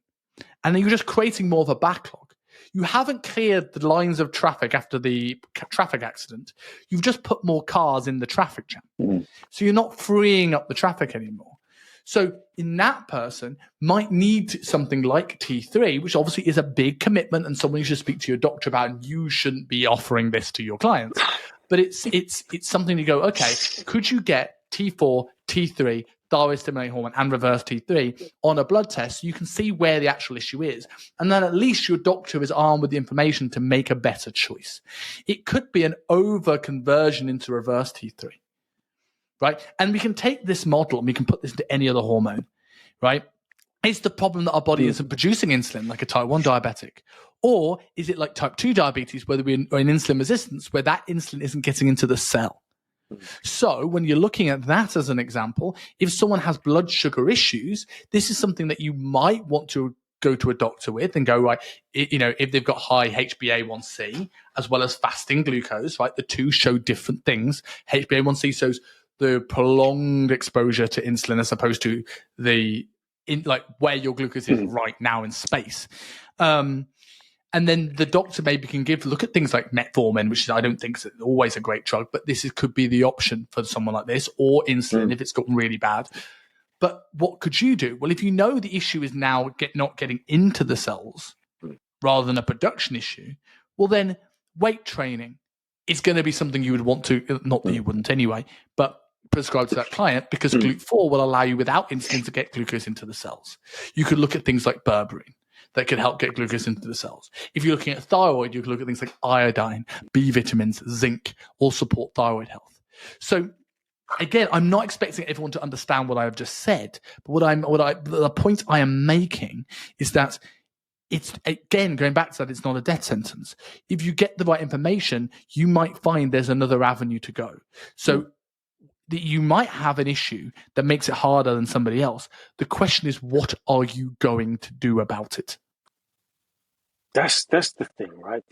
and then you're just creating more of a backlog. You haven't cleared the lines of traffic after the traffic accident. You've just put more cars in the traffic jam. So you're not freeing up the traffic anymore. So in that person might need something like T3, which obviously is a big commitment and something you should speak to your doctor about, and you shouldn't be offering this to your clients. But it's something to go, okay, could you get T4, T3, thyroid stimulating hormone and reverse T3 on a blood test so you can see where the actual issue is. And then at least your doctor is armed with the information to make a better choice. It could be an over conversion into reverse T3, right? And we can take this model and we can put this into any other hormone, right? Is the problem that our body isn't producing insulin like a type 1 diabetic? Or is it like type 2 diabetes where we're in insulin resistance where that insulin isn't getting into the cell? So when you're looking at that as an example, if someone has blood sugar issues, this is something that you might want to go to a doctor with and go, right, if they've got high HbA1c as well as fasting glucose, right, the two show different things. HbA1c shows the prolonged exposure to insulin as opposed to where your glucose is right now in space. And then the doctor maybe can look at things like metformin, which I don't think is always a great drug, but could be the option for someone like this, or insulin if it's gotten really bad. But what could you do? Well, if you know the issue is now not getting into the cells rather than a production issue, well, then weight training is going to be something you would want to, not that you wouldn't anyway, but prescribe to that client because GLUT4 will allow you without insulin to get glucose into the cells. You could look at things like berberine that can help get glucose into the cells. If you're looking at thyroid, you can look at things like iodine, B vitamins, zinc, all support thyroid health. So again, I'm not expecting everyone to understand what I have just said, but the point I am making is that it's, again, going back to that, it's not a death sentence. If you get the right information, you might find there's another avenue to go. So that you might have an issue that makes it harder than somebody else. The question is, what are you going to do about it? That's the thing, right?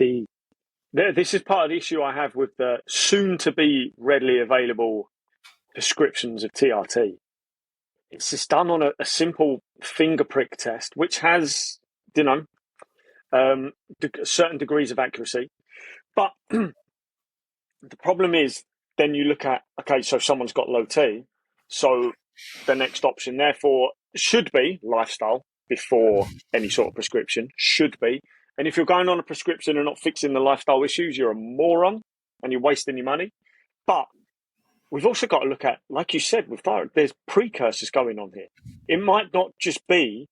This is part of the issue I have with the soon-to-be readily available prescriptions of TRT. it's just done on a simple finger prick test, which has, certain degrees of accuracy. But the problem is, then you look at, okay, so someone's got low T, so the next option, therefore, should be lifestyle before any sort of prescription, should be. And if you're going on a prescription and not fixing the lifestyle issues, you're a moron and you're wasting your money. But we've also got to look at, like you said, with thyroid, there's precursors going on here. It might not just be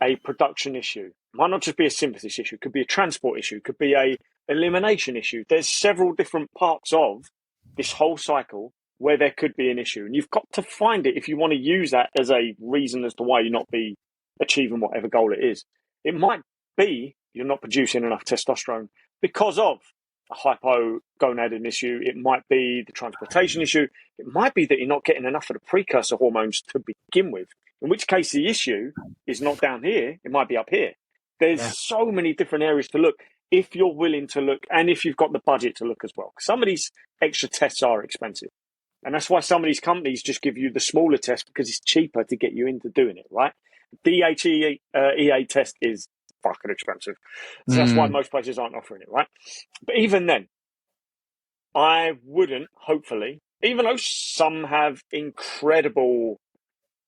a production issue. It might not just be a synthesis issue. It could be a transport issue. It could be a elimination issue. There's several different parts of this whole cycle where there could be an issue. And you've got to find it if you want to use that as a reason as to why you're not be achieving whatever goal it is. It might be you're not producing enough testosterone because of a hypogonadism issue. It might be the transportation issue. It might be that you're not getting enough of the precursor hormones to begin with, in which case the issue is not down here. It might be up here. There's so many different areas to look if you're willing to look and if you've got the budget to look as well. Some of these extra tests are expensive. And that's why some of these companies just give you the smaller test because it's cheaper to get you into doing it, right? DHEA test is fucking expensive. So that's why most places aren't offering it, right? But even then, I wouldn't, hopefully, even though some have incredible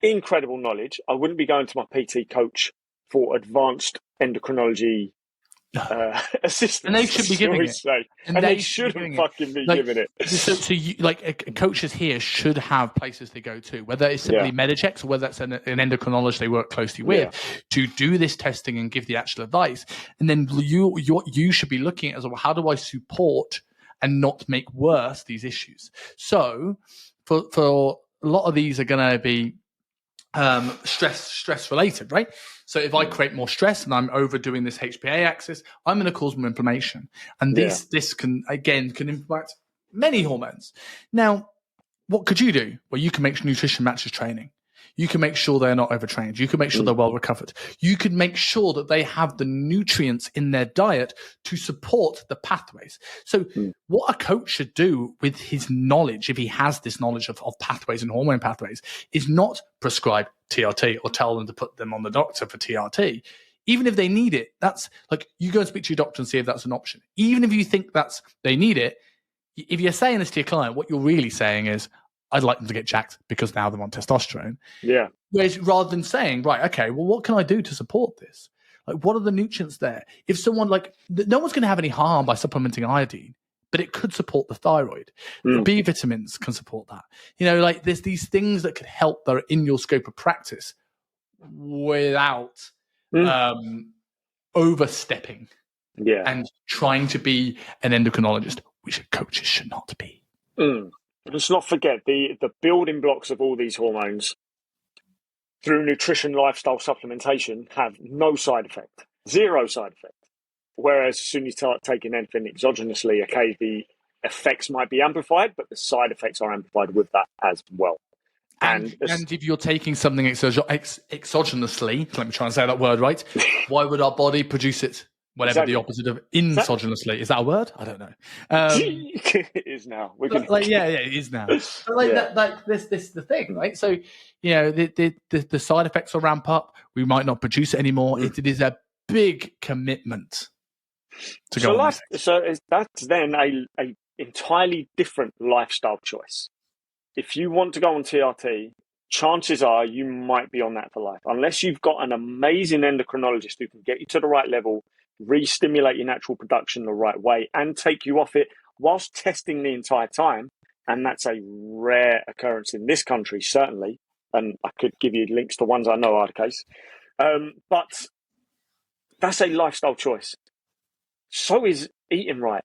knowledge, I wouldn't be going to my PT coach for advanced endocrinology assistance. And they should be giving it. And they shouldn't fucking be giving it. So you, coaches here should have places they go to, whether it's simply Medichecks or whether it's an endocrinologist they work closely with, to do this testing and give the actual advice. And then you should be looking at as well, how do I support and not make worse these issues? So for a lot of these are going to be stress related, right? So if I create more stress and I'm overdoing this HPA axis, I'm going to cause more inflammation, and this can impact many hormones. Now, what could you do? Well, you can make sure nutrition matches training. You can make sure they're not overtrained. You can make sure they're well recovered. You can make sure that they have the nutrients in their diet to support the pathways. So what a coach should do with his knowledge, if he has this knowledge of pathways and hormone pathways, is not prescribe TRT or tell them to put them on the doctor for TRT. Even if they need it, that's like, you go and speak to your doctor and see if that's an option. Even if you think they need it, if you're saying this to your client, what you're really saying is, I'd like them to get jacked because now they're on testosterone. Yeah. Whereas rather than saying, right, okay, well, what can I do to support this? Like, what are the nutrients there? If someone no one's going to have any harm by supplementing iodine, but it could support the thyroid. The B vitamins can support that. There's these things that could help that are in your scope of practice without overstepping and trying to be an endocrinologist, which coaches should not be. Let's not forget the building blocks of all these hormones through nutrition, lifestyle, supplementation have no side effect, zero side effect. Whereas as soon as you start taking anything exogenously, okay, the effects might be amplified, but the side effects are amplified with that as well. And if you're taking something exogenously, let me try and say that word right, why would our body produce it? Whatever the opposite of insogenously. Is that a word? I don't know. It is now. It is now. But this is the thing, right? So, the side effects will ramp up. We might not produce it anymore. It is a big commitment to go on. That's then a entirely different lifestyle choice. If you want to go on TRT, chances are you might be on that for life. Unless you've got an amazing endocrinologist who can get you to the right level, re-stimulate your natural production the right way, and take you off it whilst testing the entire time. And that's a rare occurrence in this country, certainly. And I could give you links to ones I know are the case. But that's a lifestyle choice. So is eating right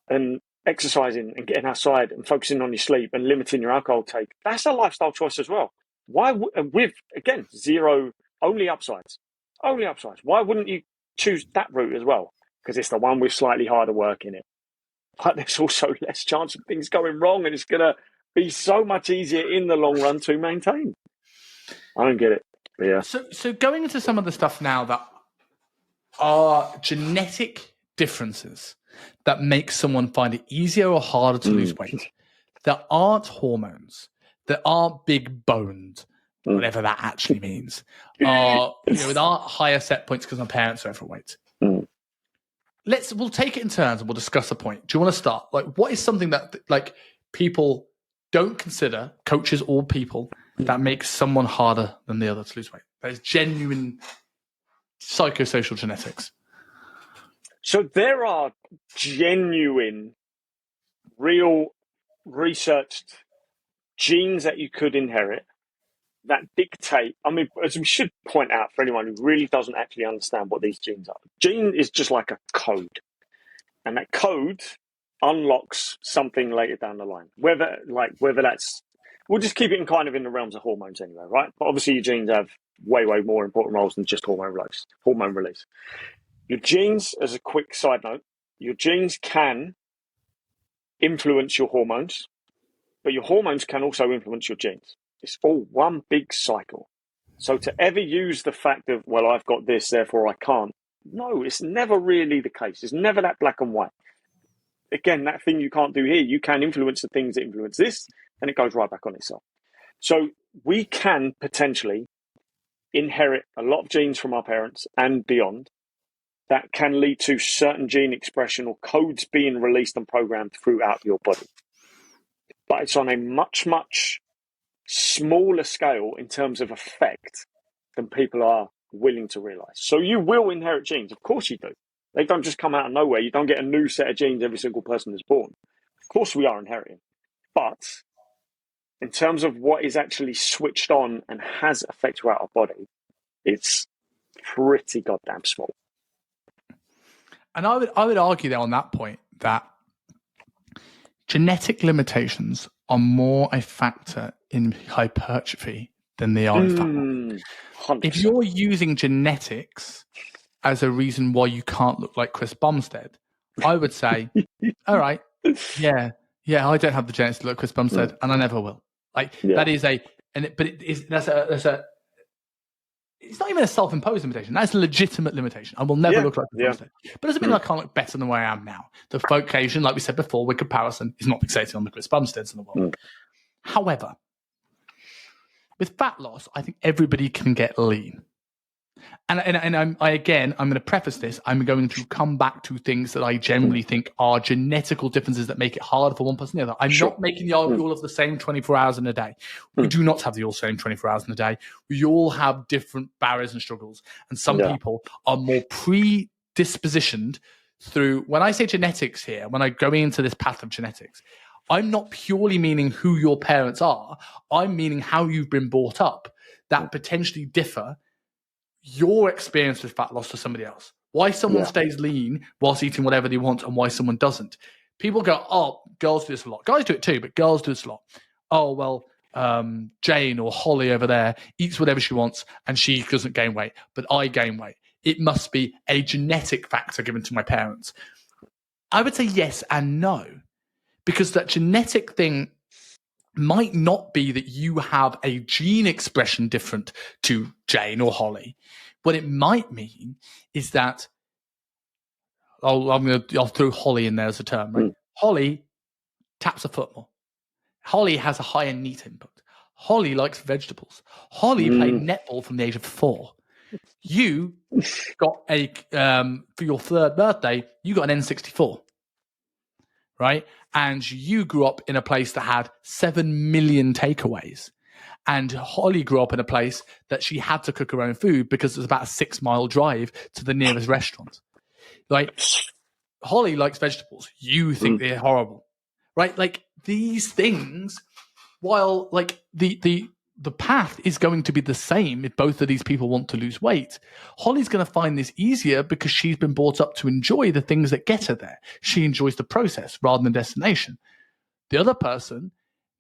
and exercising and getting outside and focusing on your sleep and limiting your alcohol take. That's a lifestyle choice as well. Why, with, again, only upsides. Why wouldn't you choose that route as well? Because it's the one with slightly harder work in it. But there's also less chance of things going wrong, and it's going to be so much easier in the long run to maintain. I don't get it. Yeah. So going into some of the stuff now that are genetic differences that make someone find it easier or harder to lose weight, that aren't hormones, that aren't big boned, whatever that actually means, are with our higher set points because my parents are overweight. We'll take it in turns and we'll discuss a point. Do you want to start? Like, what is something that like people don't consider, coaches or people, that makes someone harder than the other to lose weight? There's genuine psychosocial genetics. So there are genuine, real researched genes that you could inherit that dictate. I mean, as we should point out for anyone who really doesn't actually understand what these genes are, gene is just like a code, and that code unlocks something later down the line. Whether that's, we'll just keep it in the realms of hormones anyway, right? But obviously, your genes have way more important roles than just hormone release. Your genes, as a quick side note, your genes can influence your hormones, but your hormones can also influence your genes. It's all one big cycle. So to ever use the fact of, well, I've got this, therefore I can't. No, it's never really the case. It's never that black and white. Again, that thing you can't do here, you can influence the things that influence this, and it goes right back on itself. So we can potentially inherit a lot of genes from our parents and beyond that can lead to certain gene expression or codes being released and programmed throughout your body. But it's on a much smaller scale in terms of effect than people are willing to realize. So you will inherit genes. Of course you do. They don't just come out of nowhere. You don't get a new set of genes every single person is born. Of course we are inheriting. But in terms of what is actually switched on and has effect throughout our body, it's pretty goddamn small. And I would argue there on that point that genetic limitations are more a factor in hypertrophy than they are in fat loss. If you're using genetics as a reason why you can't look like Chris Bumstead, I would say, all right, yeah, I don't have the genetics to look like Chris Bumstead, and I never will. That is it's not even a self-imposed limitation. That's a legitimate limitation. I will never look like Chris Bumstead. But it doesn't mean I can't look better than where I am now. The vocation, like we said before, with comparison, is not fixated on the Chris Bumsteads in the world. However, with fat loss, I think everybody can get lean. And I'm going to preface this. I'm going to come back to things that I generally think are genetical differences that make it harder for one person than the other. I'm not making the argument all of the same 24 hours in a day. We do not have the all same 24 hours in a day. We all have different barriers and struggles. And some people are more predispositioned through, when I say genetics here, when I'm going into this path of genetics, I'm not purely meaning who your parents are. I'm meaning how you've been brought up that potentially differ your experience with fat loss to somebody else. Why someone stays lean whilst eating whatever they want and why someone doesn't. People go, oh, girls do this a lot. Guys do it too, but girls do this a lot. Oh, well, Jane or Holly over there eats whatever she wants and she doesn't gain weight, but I gain weight. It must be a genetic factor given to my parents. I would say yes and no, because that genetic thing might not be that you have a gene expression different to Jane or Holly. What it might mean is that I'll throw Holly in there as a term, right? Holly taps her foot more. Holly has a higher NEAT input. Holly likes vegetables. Holly played netball from the age of 4. You got for your 3rd birthday, you got an N64, right? And you grew up in a place that had 7 million takeaways. And Holly grew up in a place that she had to cook her own food because it was about a 6-mile drive to the nearest restaurant. Like, Holly likes vegetables. You think they're horrible, right? Like, these things, while like the path is going to be the same if both of these people want to lose weight, Holly's going to find this easier because she's been brought up to enjoy the things that get her there. She enjoys the process rather than the destination. The other person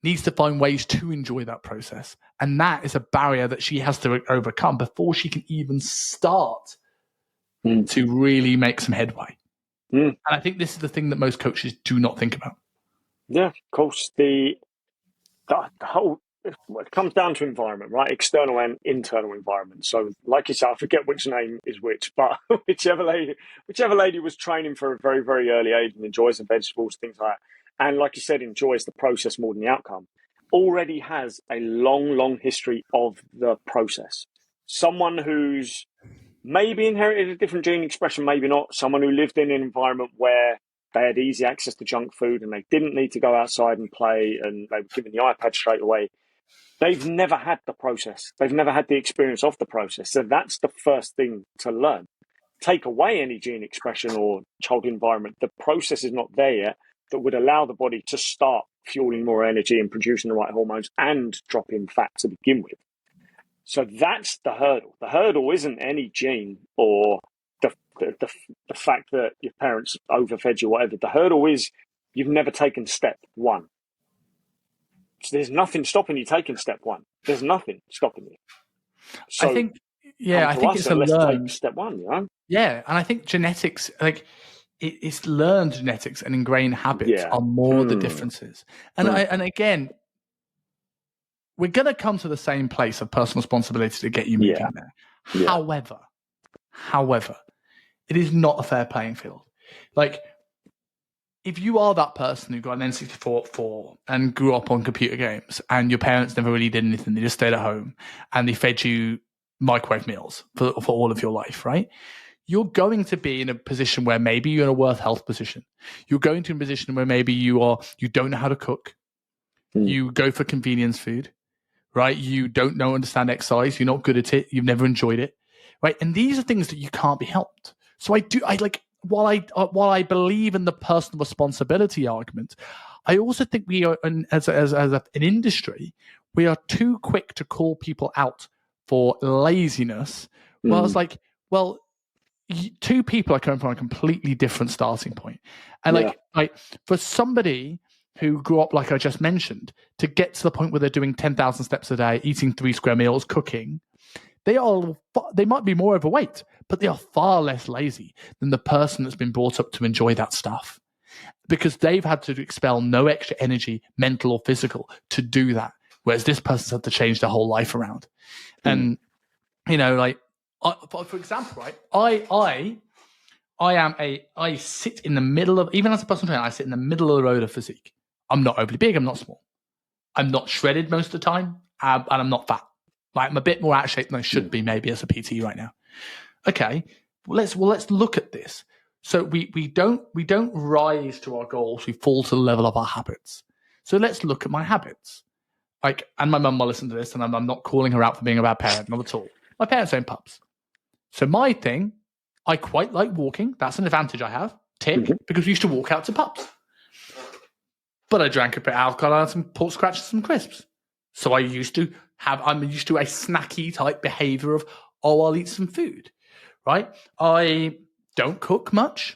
needs to find ways to enjoy that process. And that is a barrier that she has to overcome before she can even start to really make some headway. And I think this is the thing that most coaches do not think about. Yeah, of course. The whole, it comes down to environment, right? External and internal environment. So, like you said, I forget which name is which, but whichever lady was training for a very, very early age and enjoys the vegetables, things like that. And like you said, enjoys the process more than the outcome. already has a long history of the process. Someone who's maybe inherited a different gene expression, maybe not. Someone who lived in an environment where they had easy access to junk food and they didn't need to go outside and play and they were given the iPad straight away. They've never had the process. They've never had the experience of the process. So that's the first thing to learn. Take away any gene expression or child environment, the process is not there yet that would allow the body to start fueling more energy and producing the right hormones and dropping fat to begin with. So that's the hurdle. The hurdle isn't any gene or the fact that your parents overfed you, whatever. The hurdle is you've never taken step one. So there's nothing stopping you taking step one. There's nothing stopping you. So I think it's a let's learned take step one, you know? Yeah, and I think genetics, like it's learned genetics and ingrained habits are more the differences. And and again, we're going to come to the same place of personal responsibility to get you moving there. Yeah. However, it is not a fair playing field. Like, if you are that person who got an N64 and grew up on computer games and your parents never really did anything, they just stayed at home and they fed you microwave meals for all of your life, right? You're going to be in a position where maybe you're in a worse health position. You're going to a position where maybe you don't know how to cook. You go for convenience food, right? You don't understand exercise. You're not good at it. You've never enjoyed it, right? And these are things that you can't be helped. So while I believe in the personal responsibility argument, I also think we are, as an industry, we are too quick to call people out for laziness. Well, it's like, well, two people are coming from a completely different starting point. And like for somebody who grew up, like I just mentioned, to get to the point where they're doing 10,000 steps a day, eating 3 square meals, cooking, they might be more overweight, but they are far less lazy than the person that's been brought up to enjoy that stuff, because they've had to expel no extra energy, mental or physical, to do that. Whereas this person's had to change their whole life around. And, you know, like, for example, right, I sit in the middle of, even as a personal trainer, I sit in the middle of the road of physique. I'm not overly big. I'm not small. I'm not shredded most of the time. And I'm not fat. Like, I'm a bit more out of shape than I should be maybe as a PT right now. Okay. Let's look at this. So we don't rise to our goals. We fall to the level of our habits. So let's look at my habits. Like, and my mum will listen to this, and I'm not calling her out for being a bad parent, not at all. My parents own pubs. So my thing, I quite like walking. That's an advantage I have. Tip, because we used to walk out to pubs. But I drank a bit of alcohol and some pork scratch and some crisps. So I'm used to a snacky type behavior of, I'll eat some food, right? I don't cook much.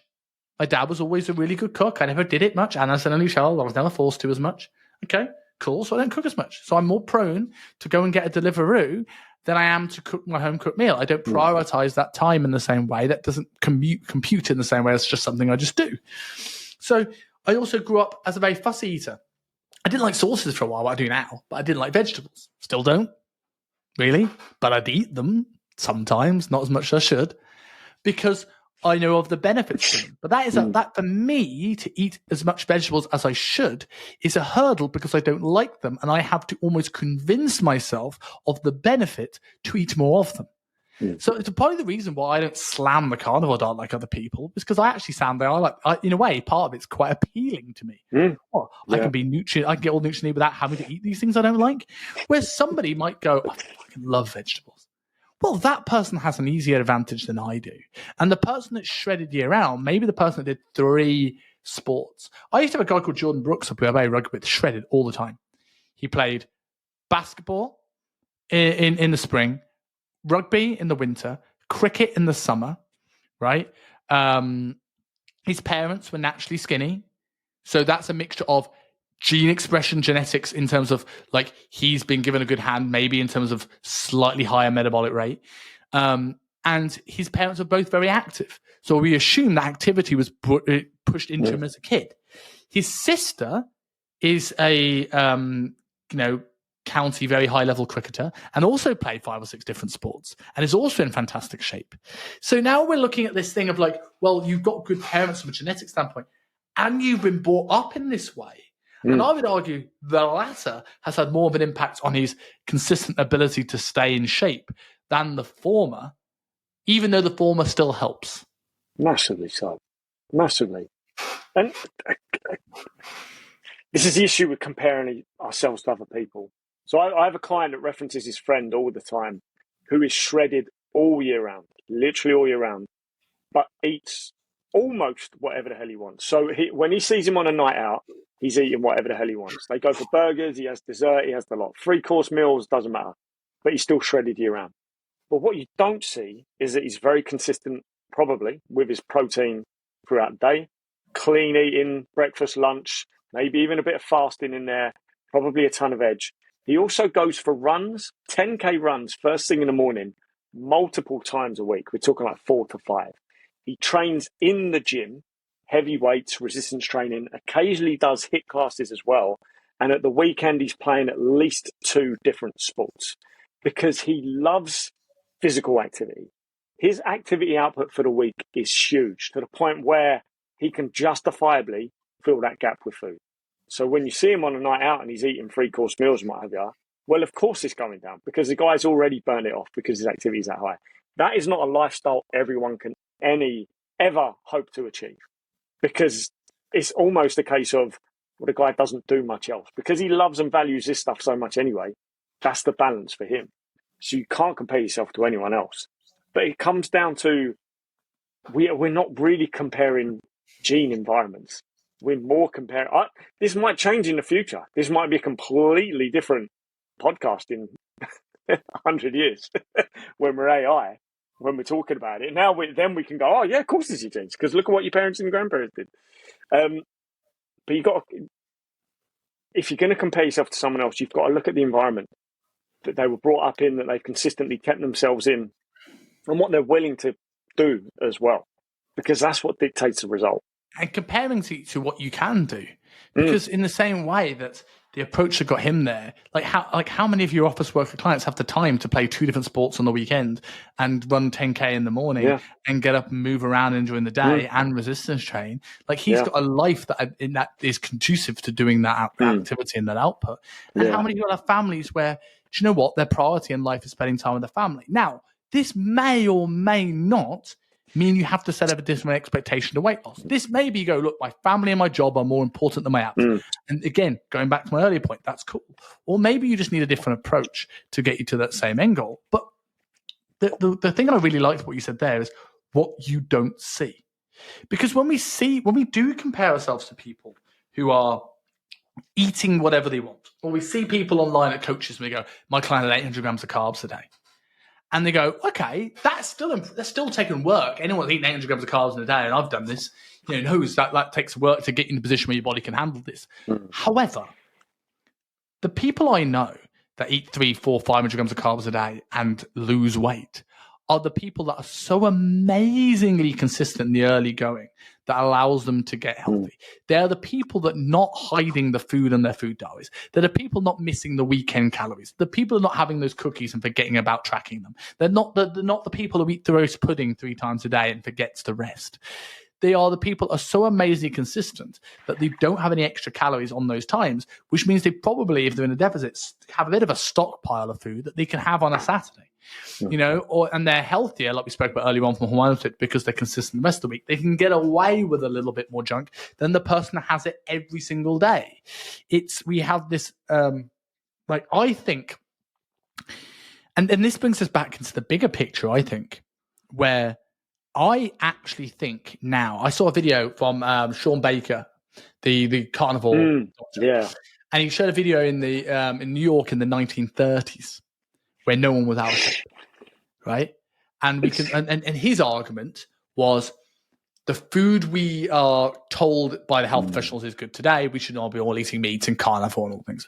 My dad was always a really good cook. I never did it much. And as an only child, I was never forced to as much. Okay, cool. So I don't cook as much. So I'm more prone to go and get a Deliveroo than I am to cook my home cooked meal. I don't prioritize that time in the same way. That doesn't compute in the same way. It's just something I just do. So I also grew up as a very fussy eater. I didn't like sauces for a while, what I do now, but I didn't like vegetables. Still don't, really. But I'd eat them sometimes, not as much as I should, because I know of the benefits to them. But that is that for me to eat as much vegetables as I should is a hurdle, because I don't like them, and I have to almost convince myself of the benefit to eat more of them. So it's probably the reason why I don't slam the carnivore diet like other people, is because I actually sound in a way, part of it's quite appealing to me. I can be I can get all nutrient without having to eat these things I don't like. Where somebody might go, I fucking love vegetables. Well, that person has an easier advantage than I do. And the person that's shredded year round, maybe the person that did 3 sports. I used to have a guy called Jordan Brooks who I played rugby with, shredded all the time. He played basketball in the spring, rugby in the winter, cricket in the summer, right? His parents were naturally skinny. So that's a mixture of gene expression, genetics, in terms of, like, he's been given a good hand, maybe in terms of slightly higher metabolic rate. And his parents are both very active. So we assume that activity was pushed into him as a kid. His sister is a, county very high level cricketer, and also played 5 or 6 different sports, and is also in fantastic shape. So now we're looking at this thing of, like, well, you've got good parents from a genetic standpoint, and you've been brought up in this way. And I would argue the latter has had more of an impact on his consistent ability to stay in shape than the former, even though the former still helps. Massively so. Massively. And this is the issue with comparing ourselves to other people. So I have a client that references his friend all the time who is shredded all year round, literally all year round, but eats almost whatever the hell he wants. So when he sees him on a night out, he's eating whatever the hell he wants. They go for burgers, he has dessert, he has the lot. 3-course meals, doesn't matter. But he's still shredded year round. But what you don't see is that he's very consistent, probably, with his protein throughout the day. Clean eating, breakfast, lunch, maybe even a bit of fasting in there, probably a ton of veg. He also goes for runs, 10K runs, first thing in the morning, multiple times a week. We're talking like 4 to 5. He trains in the gym, heavy weights, resistance training, occasionally does HIIT classes as well. And at the weekend, he's playing at least 2 different sports because he loves physical activity. His activity output for the week is huge, to the point where he can justifiably fill that gap with food. So when you see him on a night out and he's eating 3-course meals and what have you, well, of course it's going down because the guy's already burned it off because his activity is that high. That is not a lifestyle everyone can ever hope to achieve, because it's almost a case of, well, the guy doesn't do much else because he loves and values this stuff so much anyway. That's the balance for him. So you can't compare yourself to anyone else. But it comes down to we're not really comparing gene environments. We're more comparing. This might change in the future. This might be a completely different podcast in 100 years when we're AI, when we're talking about it. Now then we can go, oh yeah, of course it's your genes, because look at what your parents and grandparents did. But if you're going to compare yourself to someone else, you've got to look at the environment that they were brought up in, that they've consistently kept themselves in, and what they're willing to do as well, because that's what dictates the result. And comparing to what you can do, because in the same way that the approach that got him there, how many of your office worker clients have the time to play 2 different sports on the weekend and run 10K in the morning and get up and move around and during the day and resistance train? Like he's got a life that is conducive to doing that activity and that output. And how many people have families where, do you know what, their priority in life is spending time with their family? Now, this may or may not mean you have to set up a different expectation to weight loss. This may be look, my family and my job are more important than my abs. And again, going back to my earlier point, that's cool. Or maybe you just need a different approach to get you to that same end goal. But the thing I really liked what you said there is what you don't see. Because when we do compare ourselves to people who are eating whatever they want, or we see people online at coaches and we go, my client had 800 grams of carbs a day. And they go, okay, that's still taking work. Anyone's eating 800 grams of carbs in a day, and I've done this. Knows that takes work to get in a position where your body can handle this. However, the people I know that eat 300, 400, 500 grams of carbs a day and lose weight are the people that are so amazingly consistent in the early going that allows them to get healthy. They're the people that not hiding the food on their food diaries. They're the people not missing the weekend calories. The people not having those cookies and forgetting about tracking them. They're not the people who eat the roast pudding 3 times a day and forgets the rest. They are the people that are so amazingly consistent that they don't have any extra calories on those times, which means they probably, if they're in a deficit, have a bit of a stockpile of food that they can have on a Saturday. And they're healthier, like we spoke about earlier on from hormonal fit, because they're consistent the rest of the week. They can get away with a little bit more junk than the person that has it every single day. We have this, I think, and this brings us back into the bigger picture, I think, where I actually think now, I saw a video from Sean Baker, the carnivore doctor, and he showed a video in New York in the 1930s where no one was out of it, right? And we can, and his argument was the food we are told by the health professionals is good today. We should not be all eating meat and carnivore and all things.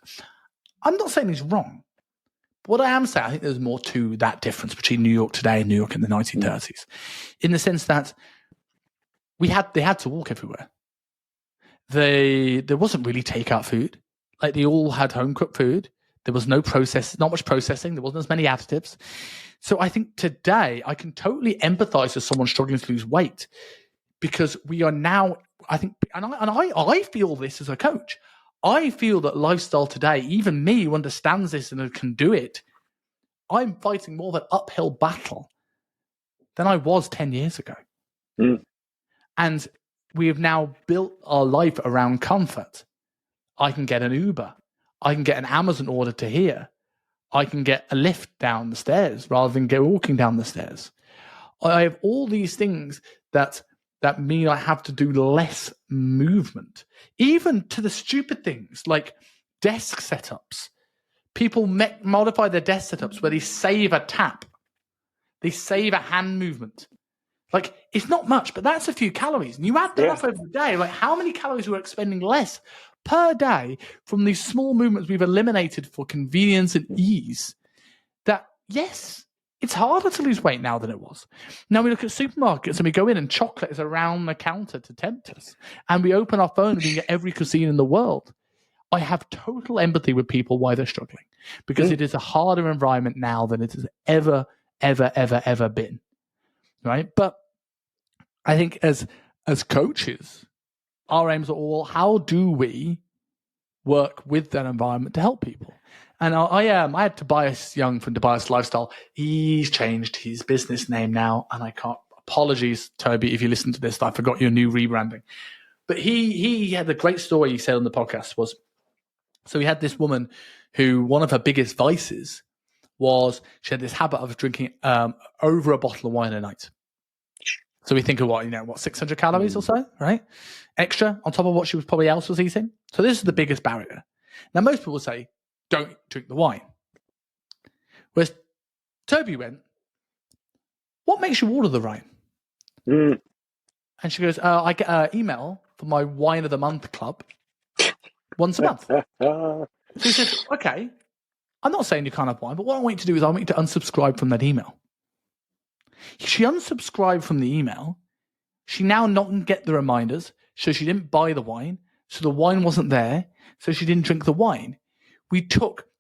I'm not saying he's wrong. What I am saying, I think there's more to that difference between New York today and New York in the 1930s, in the sense that they had to walk everywhere. There wasn't really takeout food. Like they all had home cooked food. There was not much processing. There wasn't as many additives. So I think today I can totally empathize with someone struggling to lose weight, because we are now, I think, and I feel this as a coach. I feel that lifestyle today, even me who understands this and can do it, I'm fighting more of an uphill battle than I was 10 years ago. And we have now built our life around comfort. I can get an Uber. I can get an Amazon order to here. I can get a lift down the stairs rather than go walking down the stairs. I have all these things that mean I have to do less movement, even to the stupid things like desk setups. People modify their desk setups where they save a tap. They save a hand movement. Like, it's not much, but that's a few calories. And you add that up over the day, like how many calories we're expending less per day from these small movements we've eliminated for convenience and ease. That, yes, it's harder to lose weight now than it was. Now we look at supermarkets and we go in and chocolate is around the counter to tempt us. And we open our phone and we get every cuisine in the world. I have total empathy with people why they're struggling, because it is a harder environment now than it has ever been. Right? But I think as coaches, our aims are all, how do we work with that environment to help people? And I had Tobias Young from Tobias Lifestyle. He's changed his business name now, and I can't. Apologies, Toby, if you listen to this. I forgot your new rebranding. But he had a great story he said on the podcast was, so he had this woman who one of her biggest vices was she had this habit of drinking over a bottle of wine a night. So we think of what 600 calories or so, right? Extra on top of what she was probably else was eating. So this is the biggest barrier. Now, most people say, don't drink the wine. Whereas Toby went, what makes you order the wine? And she goes, I get an email for my Wine of the Month club once a month. So he says, okay, I'm not saying you can't have wine, but what I want you to do is I want you to unsubscribe from that email. She unsubscribed from the email. She now not get the reminders, so she didn't buy the wine. So the wine wasn't there, so she didn't drink the wine.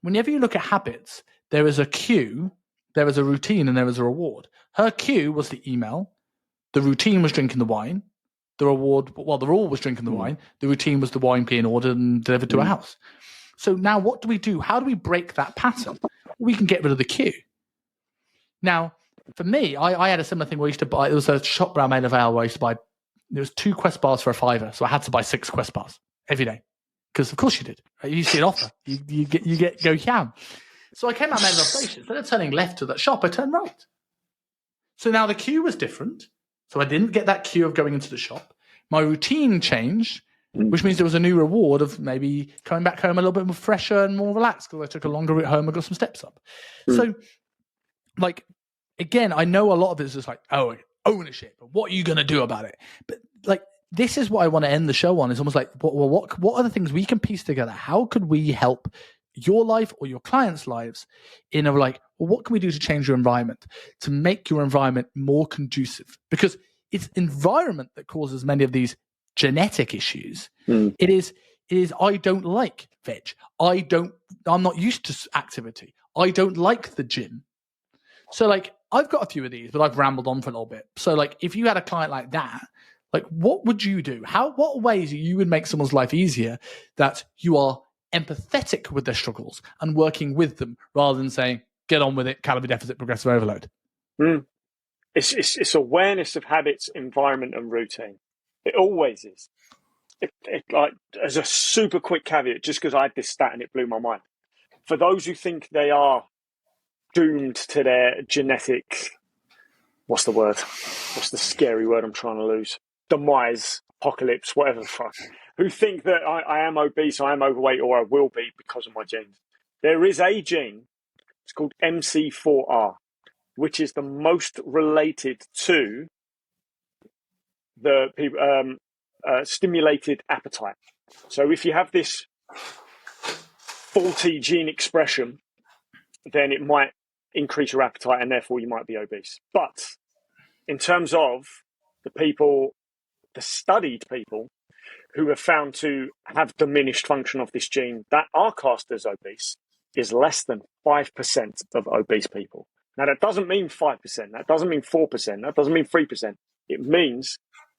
Whenever you look at habits, there is a cue, there is a routine, and there is a reward. Her cue was the email. The routine was drinking the wine. The reward was drinking the wine. The routine was the wine being ordered and delivered to her house. So now what do we do? How do we break that pattern? We can get rid of the cue. Now, for me, I had a similar thing where I used to buy, there was a shop around Maida Vale where I used to buy, there was 2 Quest bars for $5, so I had to buy 6 Quest bars every day. Because of course you did. Right? You see an offer. You go yam. So I came out of Maida Vale Station. Instead of turning left to that shop, I turned right. So now the queue was different. So I didn't get that queue of going into the shop. My routine changed, which means there was a new reward of maybe coming back home a little bit more fresher and more relaxed because I took a longer route home and got some steps up. So, like, again, I know a lot of it is just like, oh, ownership. What are you going to do about it? But, like, this is what I want to end the show on. It's almost like, well, what are the things we can piece together? How could we help your life or your clients' lives in a like, well, what can we do to change your environment, to make your environment more conducive? Because it's environment that causes many of these genetic issues. It is I don't like veg. I'm not used to activity. I don't like the gym. So like I've got a few of these, but I've rambled on for a little bit. So like if you had a client like that, like what would you do? What ways you would make someone's life easier that you are empathetic with their struggles and working with them rather than saying, get on with it, calorie deficit, progressive overload? It's awareness of habits, environment, and routine. It always is. Like as a super quick caveat, just because I had this stat and it blew my mind. For those who think they are doomed to their genetic, what's the word? What's the scary word I'm trying to lose? Demise, apocalypse, whatever the fuck. Who think that I am obese, I am overweight, or I will be because of my genes. There is a gene, it's called MC4R, which is the most related to the stimulated appetite. So if you have this faulty gene expression, then it might increase your appetite and therefore you might be obese. But in terms of the studied people who have found to have diminished function of this gene that are cast as obese is less than 5% of obese people. Now, that doesn't mean 5%. That doesn't mean 4%. That doesn't mean 3%. It means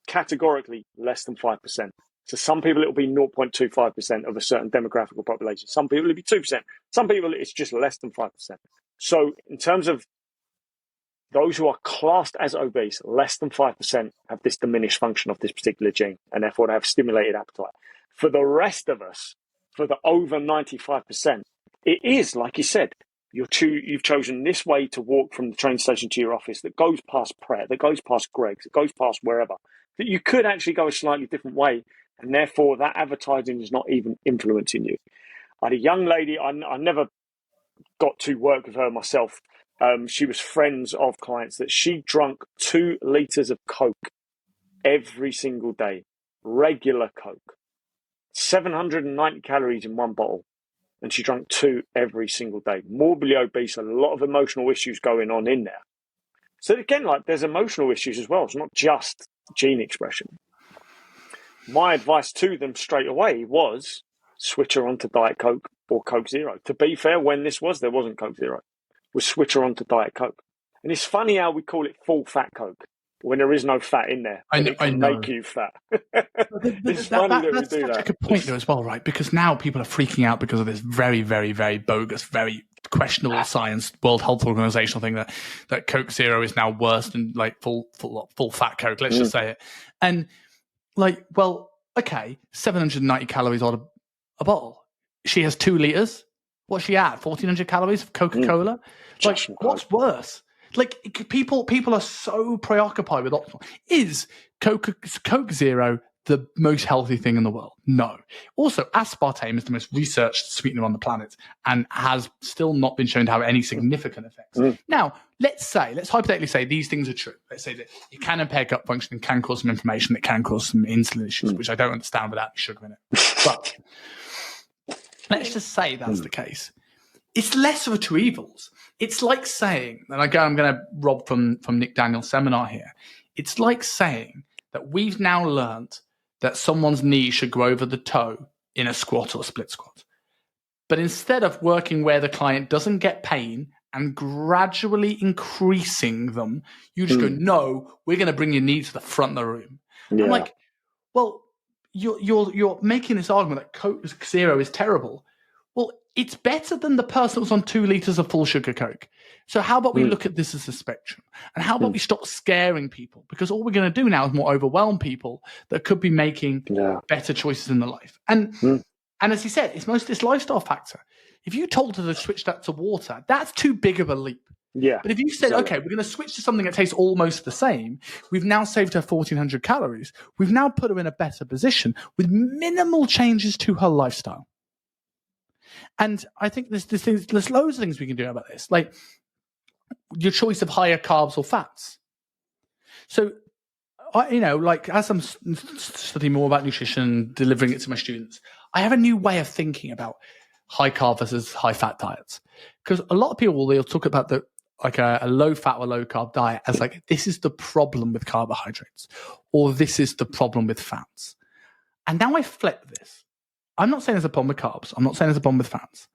categorically less than 5%. So some people it will be 0.25% of a certain demographical population. Some people it'll be 2%. Some people it's just less than 5%. So in terms of those who are classed as obese, less than 5% have this diminished function of this particular gene, and therefore they have stimulated appetite. For the rest of us, for the over 95%, it is, like you said, you've chosen this way to walk from the train station to your office that goes past Pret, that goes past Greg's, that goes past wherever, that you could actually go a slightly different way, and therefore that advertising is not even influencing you. I had a young lady, I never got to work with her myself. She was friends of clients that she drank 2 litres of Coke every single day, regular Coke, 790 calories in one bottle, and she drank 2 every single day. Morbidly obese, a lot of emotional issues going on in there. So again, like there's emotional issues as well. It's not just gene expression. My advice to them straight away was switch her onto Diet Coke or Coke Zero. To be fair, when this was, there wasn't Coke Zero. We switch her onto Diet Coke. And it's funny how we call it full fat Coke when there is no fat in there. I know. Make you fat. It's funny that we do that. That's a good point though as well, right? Because now people are freaking out because of this very, very, very bogus, very questionable science, World Health Organization thing that Coke Zero is now worse than like full fat Coke. Let's just say it. And like, well, okay, 790 calories on a bottle. She has 2 liters. What's she at? 1,400 calories of Coca-Cola? Like, what's worse? Like, people are so preoccupied with optimal. Is Coke Zero the most healthy thing in the world? No. Also, aspartame is the most researched sweetener on the planet and has still not been shown to have any significant effects. Now, let's hypothetically say these things are true. Let's say that it can impair gut function and can cause some inflammation, it can cause some insulin issues, which I don't understand without sugar in it. But let's just say that's the case. It's lesser of 2 evils. It's like saying, and I'm going to rob from Nick Daniel's seminar here. It's like saying that we've now learned that someone's knee should go over the toe in a squat or a split squat. But instead of working where the client doesn't get pain and gradually increasing them, you just go, no, we're going to bring your knee to the front of the room. Yeah. I'm like, well, you're making this argument that Coke Zero is terrible. Well, it's better than the person that was on 2 liters of full sugar Coke. So how about we look at this as a spectrum? And how about we stop scaring people? Because all we're going to do now is more overwhelm people that could be making better choices in their life. And as he said, it's mostly this lifestyle factor. If you told her to switch that to water, that's too big of a leap. Yeah. But if you said, okay, we're going to switch to something that tastes almost the same, we've now saved her 1,400 calories. We've now put her in a better position with minimal changes to her lifestyle. And I think there's loads of things we can do about this, like your choice of higher carbs or fats. So, as I'm studying more about nutrition, delivering it to my students, I have a new way of thinking about high carb versus high fat diets. Because a lot of people, they'll talk about a low fat or low carb diet as like, this is the problem with carbohydrates, or this is the problem with fats. And now I flip this. I'm not saying there's a problem with carbs. I'm not saying there's a problem with fats.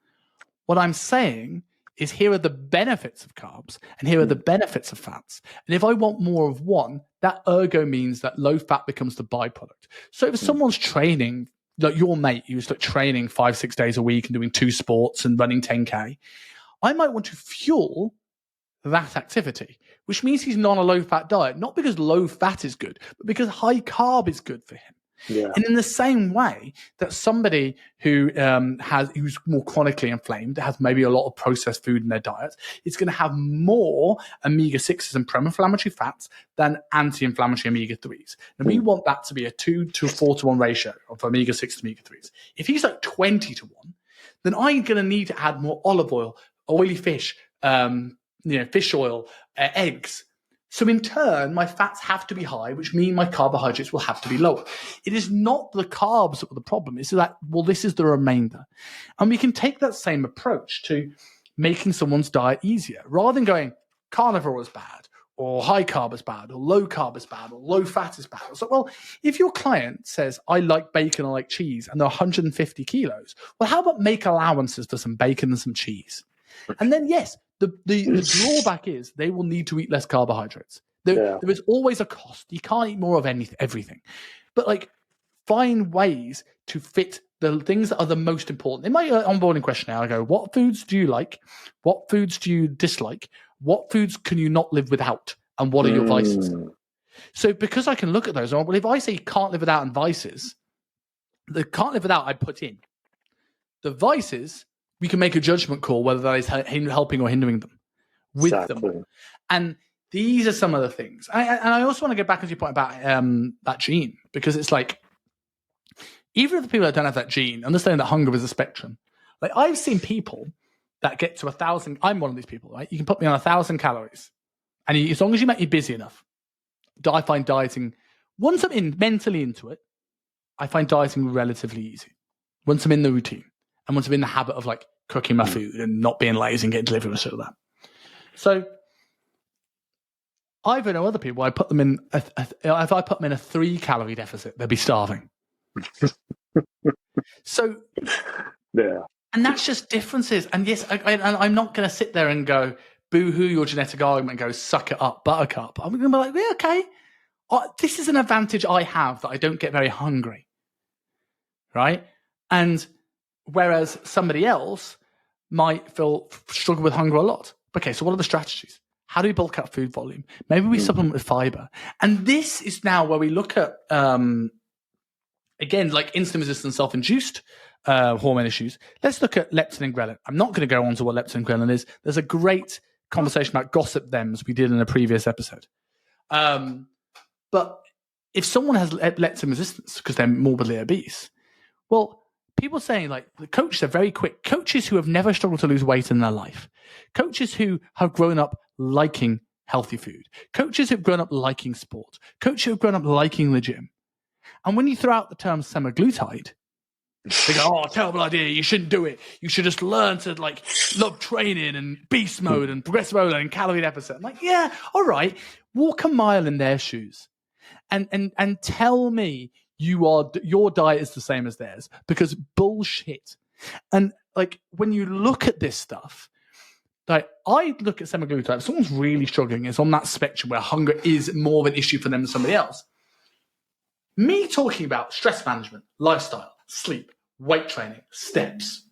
What I'm saying is here are the benefits of carbs and here are the benefits of fats. And if I want more of one, that ergo means that low fat becomes the byproduct. So if someone's training, like your mate who's like training 5-6 days a week and doing 2 sports and running 10K, I might want to fuel that activity, which means he's not on a low fat diet, not because low fat is good, but because high carb is good for him. Yeah. And in the same way that somebody who's more chronically inflamed, has maybe a lot of processed food in their diet, is going to have more omega-6s and pro-inflammatory fats than anti-inflammatory omega-3s. And we want that to be a 2 to 4 to 1 ratio of omega-6 to omega-3s. If he's like 20 to 1, then I'm going to need to add more olive oil, oily fish, fish oil, eggs. So in turn, my fats have to be high, which means my carbohydrates will have to be lower. It is not the carbs that were the problem. It's that, well, this is the remainder. And we can take that same approach to making someone's diet easier. Rather than going, carnivore is bad, or high carb is bad, or low carb is bad, or low fat is bad. So, well, if your client says, I like bacon, I like cheese, and they're 150 kilos, well, how about make allowances for some bacon and some cheese? And then, yes, the drawback is they will need to eat less carbohydrates. There is always a cost. You can't eat more of everything. But like find ways to fit the things that are the most important. In my onboarding questionnaire, I go, what foods do you like? What foods do you dislike? What foods can you not live without? And what are your vices? So because I can look at those, well, if I say can't live without and vices, the can't live without I put in. The vices, we can make a judgment call whether that is helping or hindering them with them. And these are some of the things. And I also want to get back to your point about that gene, because it's like, even if the people that don't have that gene, understand that hunger is a spectrum. Like I've seen people that get to 1,000. I'm one of these people, right? You can put me on 1,000 calories, and as long as you make me busy enough, I find dieting. Once I'm mentally into it, I find dieting relatively easy. Once I'm in the routine, and once I'm in the habit of like cooking my food and not being lazy and getting delivery and sort of that. So I've know other people. I put them in. If I put them in a 3-calorie deficit, they'd be starving. So, yeah, and that's just differences. And yes, I'm not going to sit there and go boo-hoo your genetic argument and go suck it up, buttercup. I'm going to be like, yeah, okay, this is an advantage I have that I don't get very hungry, right? And whereas somebody else might struggle with hunger a lot. Okay, so what are the strategies? How do we bulk up food volume? Maybe we supplement with fiber. And this is now where we look at, again, like insulin resistant, self-induced hormone issues. Let's look at leptin and ghrelin. I'm not going to go on to what leptin and ghrelin is. There's a great conversation about gossip thems we did in a previous episode. But if someone has leptin resistance because they're morbidly obese, well, people saying like the coaches are very quick. Coaches who have never struggled to lose weight in their life. Coaches who have grown up liking healthy food. Coaches who have grown up liking sport. Coaches who have grown up liking the gym. And when you throw out the term semaglutide, they go, oh, terrible idea. You shouldn't do it. You should just learn to like love training and beast mode and progressive overload and calorie deficit. I'm like, yeah, all right. Walk a mile in their shoes and tell me your diet is the same as theirs, because bullshit. And like when you look at this stuff, like I look at semaglutide, if someone's really struggling, it's on that spectrum where hunger is more of an issue for them than somebody else. Me talking about stress management, lifestyle, sleep, weight training, steps.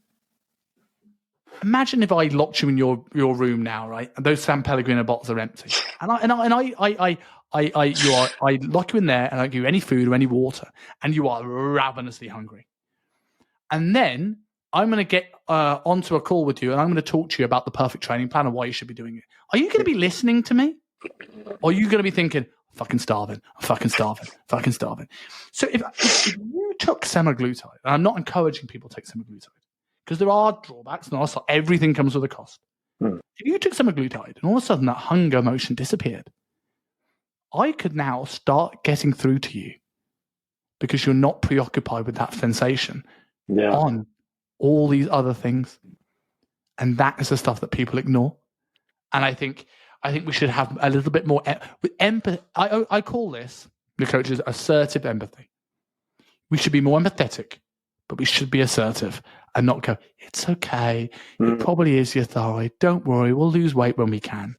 Imagine if I locked you in your room now, right? And those San Pellegrino bottles are empty, and I lock you in there and I give you any food or any water, and you are ravenously hungry. And then I'm going to get onto a call with you, and I'm going to talk to you about the perfect training plan and why you should be doing it. Are you going to be listening to me, or are you going to be thinking, fucking starving, fucking starving, fucking starving? So if you took semaglutide, and I'm not encouraging people to take semaglutide, because there are drawbacks, and also everything comes with a cost. If you took semaglutide and all of a sudden that hunger emotion disappeared, I could now start getting through to you because you're not preoccupied with that sensation on all these other things. And that is the stuff that people ignore. And I think we should have a little bit more with empathy. I call this, the coaches, assertive empathy. We should be more empathetic, but we should be assertive and not go, it's okay. It probably is your thyroid. Don't worry. We'll lose weight when we can.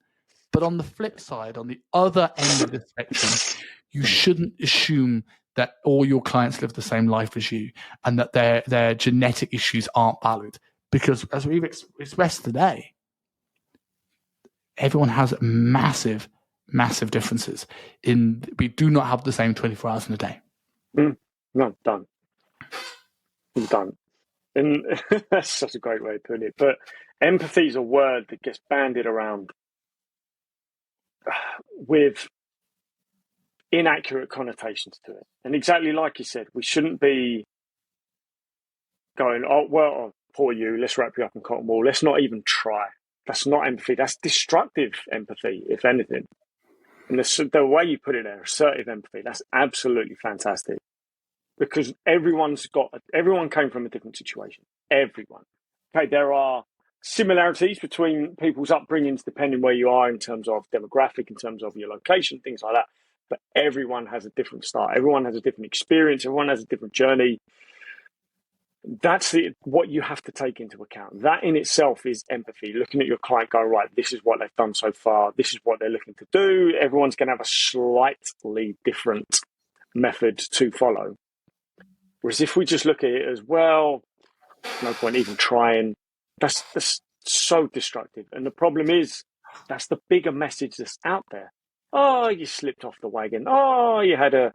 But on the flip side, on the other end of the spectrum, you shouldn't assume that all your clients live the same life as you and that their genetic issues aren't valid. Because as we've expressed today, everyone has massive, massive differences. We do not have the same 24 hours in a day. No, done. Done. And that's such a great way of putting it. But empathy is a word that gets bandied around with inaccurate connotations to it. And exactly like you said, we shouldn't be going, oh, well, oh, poor you, let's wrap you up in cotton wool. Let's not even try. That's not empathy. That's destructive empathy, if anything. And the way you put it there, assertive empathy, that's absolutely fantastic. Because everyone came from a different situation. Everyone. Okay, there are similarities between people's upbringings depending where you are in terms of demographic, in terms of your location, things like that. But everyone has a different start. Everyone has a different experience. Everyone has a different journey. That's what you have to take into account. That in itself is empathy. Looking at your client going, right, this is what they've done so far. This is what they're looking to do. Everyone's going to have a slightly different method to follow. Whereas if we just look at it as, well, no point even trying, that's so destructive. And the problem is, that's the bigger message that's out there. Oh, you slipped off the wagon. Oh, you had a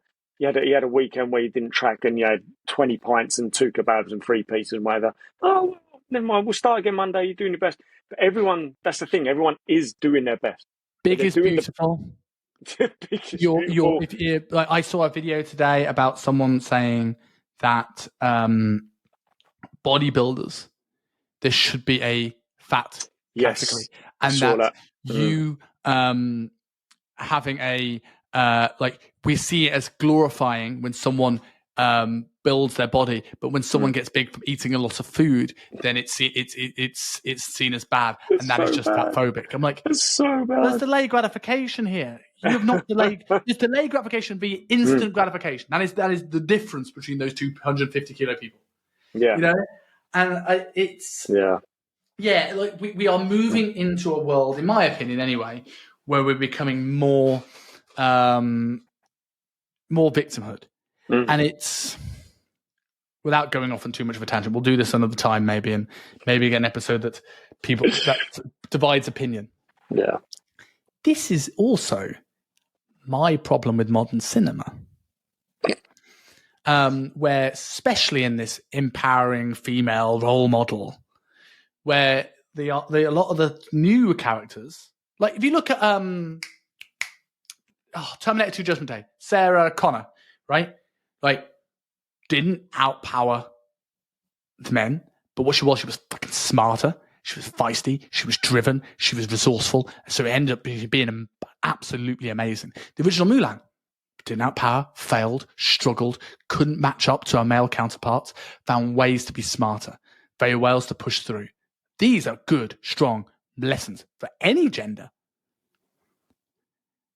weekend where you didn't track and you had 20 pints and 2 kebabs and 3 pizzas and whatever. Oh, never mind. We'll start again Monday. You're doing your best. But everyone, that's the thing. Everyone is doing their best. Big is beautiful. Big is beautiful. Like, I saw a video today about someone saying that bodybuilders, there should be a fat category, and that you having a like, we see it as glorifying when someone builds their body, but when someone gets big from eating a lot of food, then it's seen as bad, and that is just fatphobic. I'm like, it's so bad. There's delayed gratification here. You have not delayed. There's delayed gratification be instant gratification. That is the difference between those 250 kilo people. Yeah, you know, and it's like we are moving into a world, in my opinion, anyway, where we're becoming more victimhood. And it's, without going off on too much of a tangent, we'll do this another time maybe, and maybe get an episode that divides opinion. Yeah. This is also my problem with modern cinema, where, especially in this empowering female role model, where a lot of the new characters, like if you look at Terminator 2 Judgment Day, Sarah Connor, right? Like, didn't outpower the men, but what she was fucking smarter. She was feisty. She was driven. She was resourceful. So it ended up being absolutely amazing. The original Mulan didn't outpower, failed, struggled, couldn't match up to her male counterparts, found ways to be smarter, very ways to push through. These are good, strong lessons for any gender.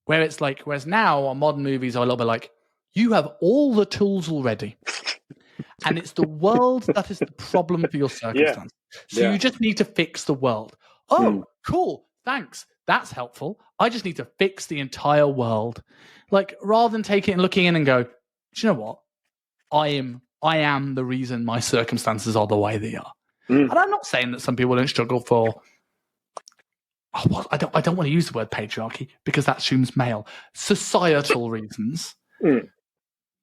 Whereas now our modern movies are a little bit like, you have all the tools already, and it's the world that is the problem for your circumstance. So you just need to fix the world. Oh, cool. Thanks. That's helpful. I just need to fix the entire world. Like, rather than take it and looking in and go, do you know what? I am the reason my circumstances are the way they are. And I'm not saying that some people don't struggle for, I don't want to use the word patriarchy because that assumes male, societal reasons.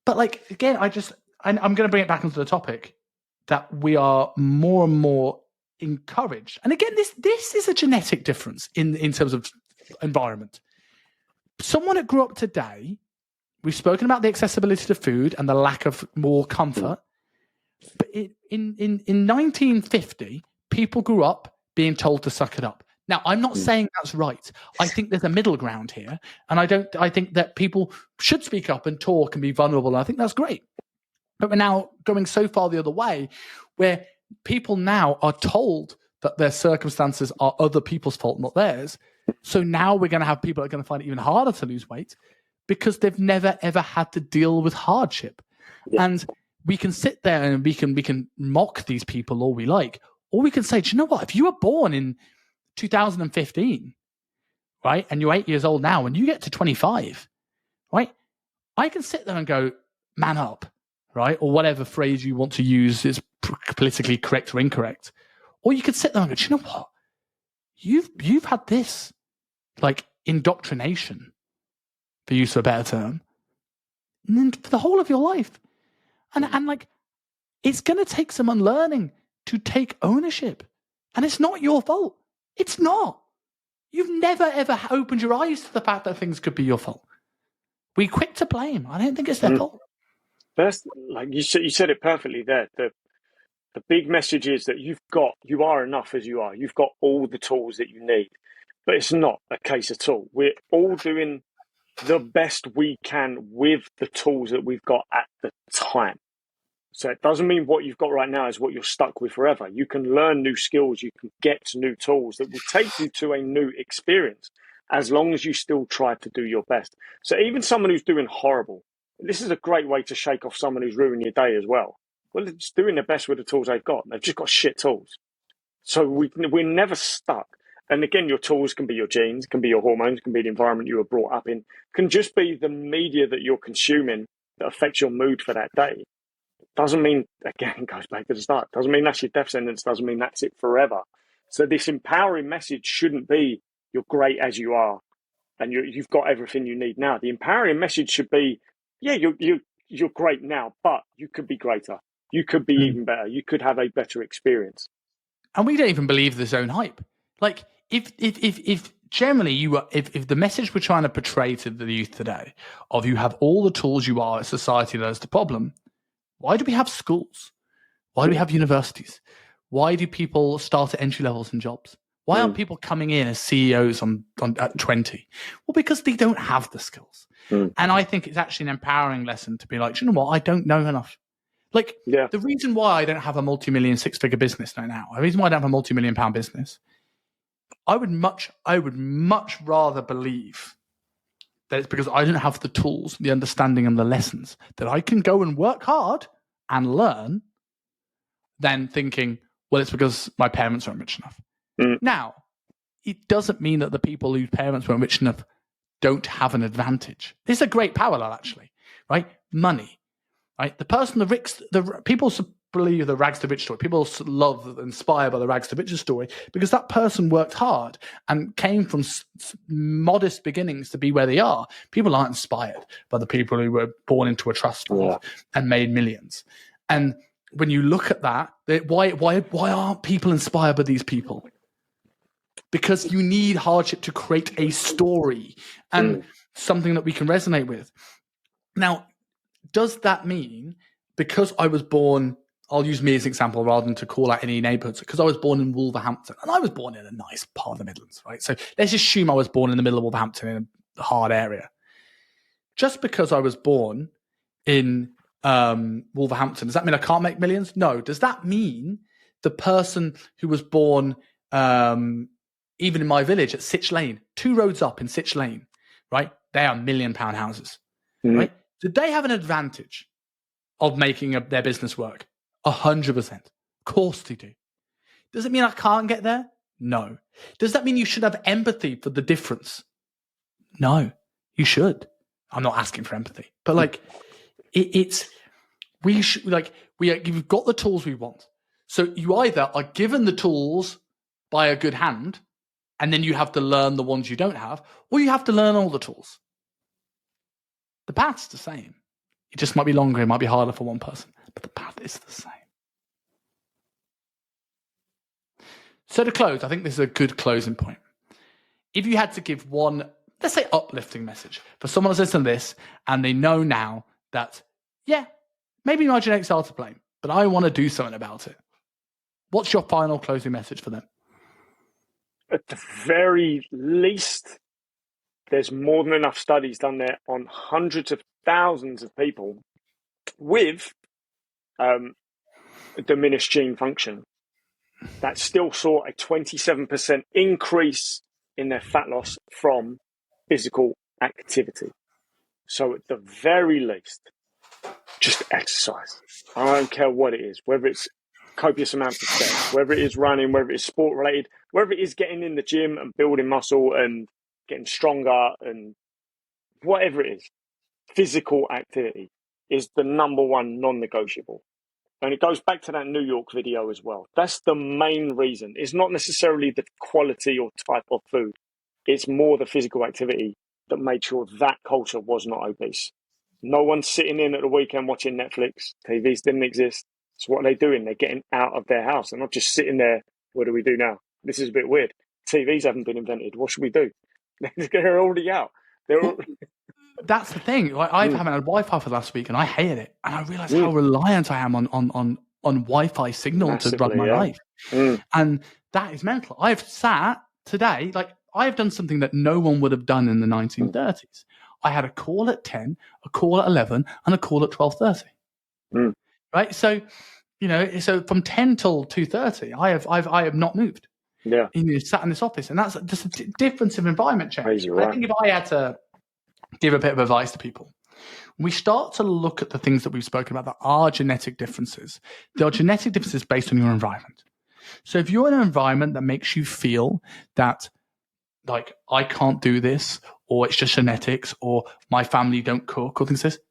But like, again, I'm going to bring it back into the topic that we are more and more encouraged. And again, this is a genetic difference in terms of environment. Someone that grew up today, we've spoken about the accessibility to food and the lack of more comfort. But in 1950, people grew up being told to suck it up. Now, I'm not saying that's right. I think there's a middle ground here, and I think that people should speak up and talk and be vulnerable, and I think that's great. But we're now going so far the other way, where people now are told that their circumstances are other people's fault, not theirs. So now we're going to have people that are going to find it even harder to lose weight because they've never, ever had to deal with hardship. Yeah. And we can sit there and we can mock these people all we like, or we can say, do you know what? If you were born in 2015, right, and you're 8 years old now, and you get to 25, right, I can sit there and go, man up, right, or whatever phrase you want to use is politically correct or incorrect. Or you could sit there and go, do you know what? You've had this, like, indoctrination, for use of a better term, and then for the whole of your life. And like, it's going to take some unlearning to take ownership. And it's not your fault. It's not. You've never, ever opened your eyes to the fact that things could be your fault. We're quick to blame. I don't think it's their fault. That's, like you said it perfectly there. The big message is that you are enough as you are. You've got all the tools that you need. But it's not a case at all. We're all doing the best we can with the tools that we've got at the time. So it doesn't mean what you've got right now is what you're stuck with forever. You can learn new skills. You can get new tools that will take you to a new experience as long as you still try to do your best. So even someone who's doing horrible, this is a great way to shake off someone who's ruining your day as well. Well, it's doing their best with the tools they've got. They've just got shit tools. So we're never stuck. And again, your tools can be your genes, can be your hormones, can be the environment you were brought up in, can just be the media that you're consuming that affects your mood for that day. doesn't mean, again, it goes back to the start, doesn't mean that's your death sentence, doesn't mean that's it forever. So this empowering message shouldn't be, you're great as you are and you've got everything you need now. The empowering message should be, yeah, you're great now, but you could be greater. You could be even better. You could have a better experience. And we don't even believe the zone hype. Like, if generally if the message we're trying to portray to the youth today of you have all the tools you are, society knows the problem, why do we have schools? Why do we have universities? Why do people start at entry levels in jobs? Why aren't people coming in as CEOs at 20? Well, because they don't have the skills. And I think it's actually an empowering lesson to be like, you know what? I don't know enough. Like, the reason why I don't have a multi-million, six-figure business now, the reason why I don't have a multi-million pound business, I would much rather believe that it's because I don't have the tools, the understanding and the lessons that I can go and work hard and learn than thinking, well, it's because my parents weren't rich enough. Now, it doesn't mean that the people whose parents weren't rich enough don't have an advantage. This is a great parallel, actually, right? Money, right? The person, people believe the rags to rich story. People love, inspired by the rags to riches story because that person worked hard and came from modest beginnings to be where they are. People aren't inspired by the people who were born into a trust fund and made millions. And when you look at that, why aren't people inspired by these people? Because you need hardship to create a story and something that we can resonate with. Now, does that mean because I was born, I'll use me as an example rather than to call out any neighborhoods, because I was born in Wolverhampton and I was born in a nice part of the Midlands, right? So let's assume I was born in the middle of Wolverhampton in a hard area. Just because I was born in Wolverhampton, does that mean I can't make millions? No. Does that mean the person who was born even in my village at Sitch Lane, 2 roads up in Sitch Lane, right? They are £1 million houses, right? Did they have an advantage of making their business work? 100%. Of course they do. Does it mean I can't get there? No. Does that mean you should have empathy for the difference? No, you should. I'm not asking for empathy, but like we've got the tools we want. So you either are given the tools by a good hand, and then you have to learn the ones you don't have, or you have to learn all the tools. The path's the same. It just might be longer, it might be harder for one person, but the path is the same. So to close, I think this is a good closing point. If you had to give one, let's say, uplifting message for someone that's listening to this and they know now that, yeah, maybe my genetics are to blame, but I want to do something about it. What's your final closing message for them? At the very least, there's more than enough studies done there on hundreds of thousands of people with diminished gene function that still saw a 27% increase in their fat loss from physical activity. So at the very least, just exercise. I don't care what it is, whether it's copious amounts of steps, whether it is running, whether it is sport related, whether it is getting in the gym and building muscle and getting stronger and whatever it is, physical activity is the number one non-negotiable. And it goes back to that New York video as well. That's the main reason. It's not necessarily the quality or type of food. It's more the physical activity that made sure that culture was not obese. No one's sitting in at the weekend watching Netflix. TVs didn't exist. So what are they doing? They're getting out of their house. They're not just sitting there. What do we do now? This is a bit weird. TVs haven't been invented. What should we do? They're already out. That's the thing. Like, I haven't had Wi-Fi for last week, and I hated it. And I realized how reliant I am on Wi-Fi signal Massively, to run my life. And that is mental. I've sat today, like I've done something that no one would have done in the 1930s. I had a call at 10, a call at 11, and a call at 12:30. Right? So, so from 10 till 2:30, I have not moved. Yeah. Sat in this office, and that's just a difference of environment change. Crazy, right? I think if I had to give a bit of advice to people, we start to look at the things that we've spoken about that are genetic differences. There are genetic differences based on your environment. So if you're in an environment that makes you feel that, like, I can't do this, or it's just genetics, or my family don't cook, or things like this,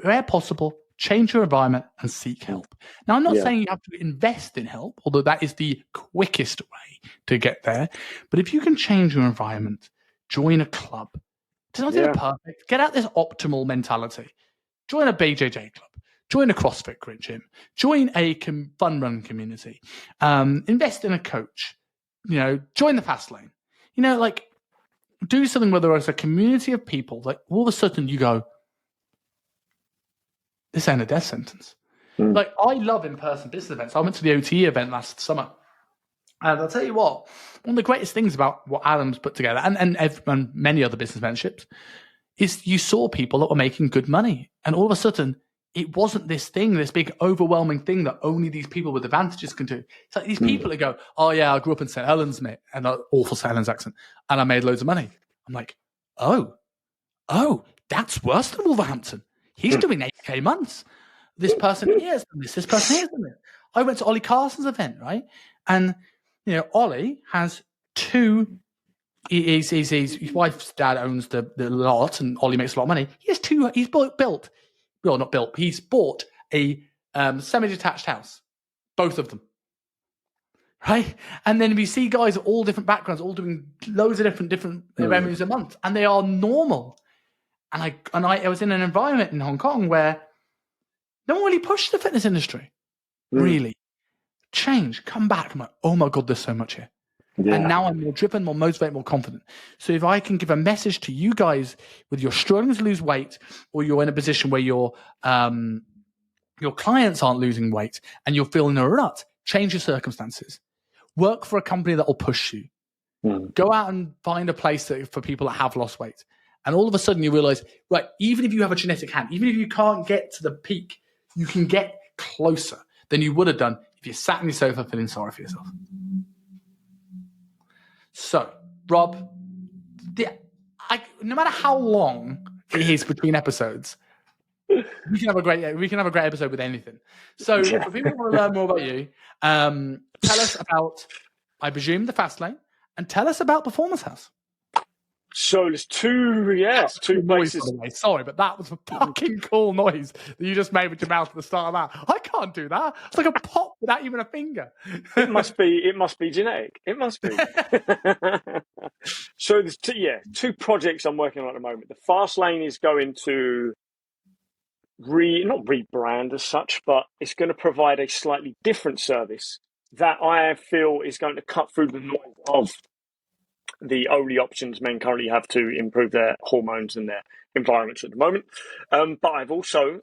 where possible, change your environment and seek help. Now, I'm not saying you have to invest in help, although that is the quickest way to get there. But if you can change your environment, join a club. It's not perfect. Get out this optimal mentality. Join a BJJ club. Join a CrossFit gym. Join a fun run community. Invest in a coach. Join the fast lane. Do something where there is a community of people that all of a sudden you go, this ain't a death sentence. Like, I love in-person business events. I went to the OTE event last summer. And I'll tell you what, one of the greatest things about what Adam's put together and many other business mentorships is you saw people that were making good money. And all of a sudden, it wasn't this big overwhelming thing that only these people with advantages can do. It's like these people that go, oh yeah, I grew up in St. Helens, mate, and an awful St. Helens accent, and I made loads of money. I'm like, oh, that's worse than Wolverhampton. He's doing 8K months. This person here has done this. This person here has done it. I went to Ollie Carson's event, right? And Ollie has two. His wife's dad owns the lot, and Ollie makes a lot of money. He has two. He's built. Well, not built. He's bought a semi-detached house, both of them, right? And then we see guys of all different backgrounds, all doing loads of different revenues a month, and they are normal. And I was in an environment in Hong Kong where no one really pushed the fitness industry. Really, change, come back. I'm like, oh my god, there's so much here. Yeah. And now I'm more driven, more motivated, more confident. So if I can give a message to you guys, whether you're struggling to lose weight or you're in a position where your clients aren't losing weight and you're feeling a rut, change your circumstances. Work for a company that will push you. Go out and find a place for people that have lost weight. And all of a sudden you realize, right, even if you have a genetic hand, even if you can't get to the peak, you can get closer than you would have done if you sat on your sofa feeling sorry for yourself. So, Rob, no matter how long it is between episodes, we can have a great episode with anything. So, for people who want to learn more about you, tell us about, I presume, the Fast Lane, and tell us about Performance House. So there's two places. Noise, sorry, but that was a fucking cool noise that you just made with your mouth at the start of that. I can't do that. It's like a pop without even a finger. It must be genetic. It must be. So there's two projects I'm working on at the moment. The Fast Lane is going to not rebrand as such, but it's going to provide a slightly different service that I feel is going to cut through the noise of the only options men currently have to improve their hormones and their environments at the moment. But I've also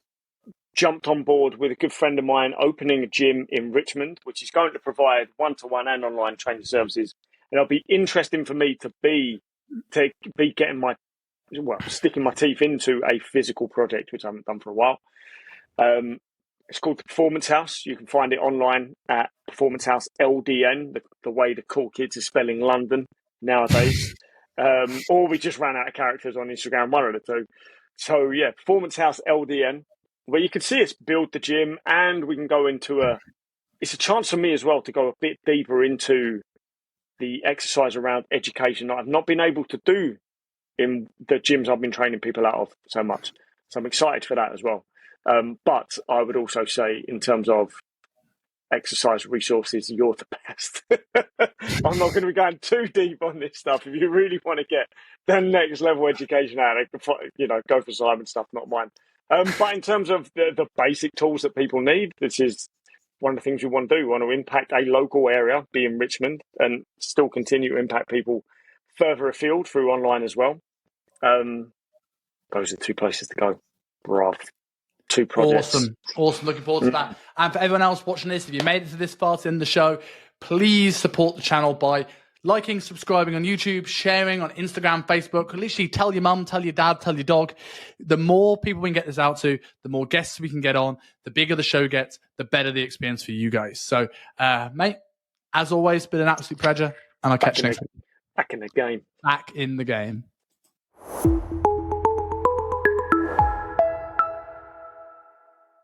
jumped on board with a good friend of mine opening a gym in Richmond, which is going to provide one-to-one and online training services. And it'll be interesting for me to be getting sticking my teeth into a physical project, which I haven't done for a while. It's called the Performance House. You can find it online at Performance House LDN, the way the cool kids are spelling London nowadays. Or we just ran out of characters on Instagram, one of the two. So yeah, Performance House LDN, where you can see us build the gym, and we can go into it's a chance for me as well to go a bit deeper into the exercise around education that I've not been able to do in the gyms I've been training people out of so much. So I'm excited for that as well. But I would also say, in terms of exercise resources, you're the best. I'm not going to be going too deep on this stuff. If you really want to get the next level education out, go for Simon stuff, not mine. But in terms of the basic tools that people need, this is one of the things we want to do. We want to impact a local area, be in Richmond, and still continue to impact people further afield through online as well. Those are two places to go. Rob. Two projects. Awesome. Looking forward to that. And for everyone else watching this, if you made it to this part in the show, please support the channel by liking, subscribing on YouTube, sharing on Instagram, Facebook. Literally tell your mum, tell your dad, tell your dog. The more people we can get this out to, the more guests we can get on, the bigger the show gets, the better the experience for you guys. So, mate, as always, been an absolute pleasure, and I'll catch you next week. Back in the game. Back in the game.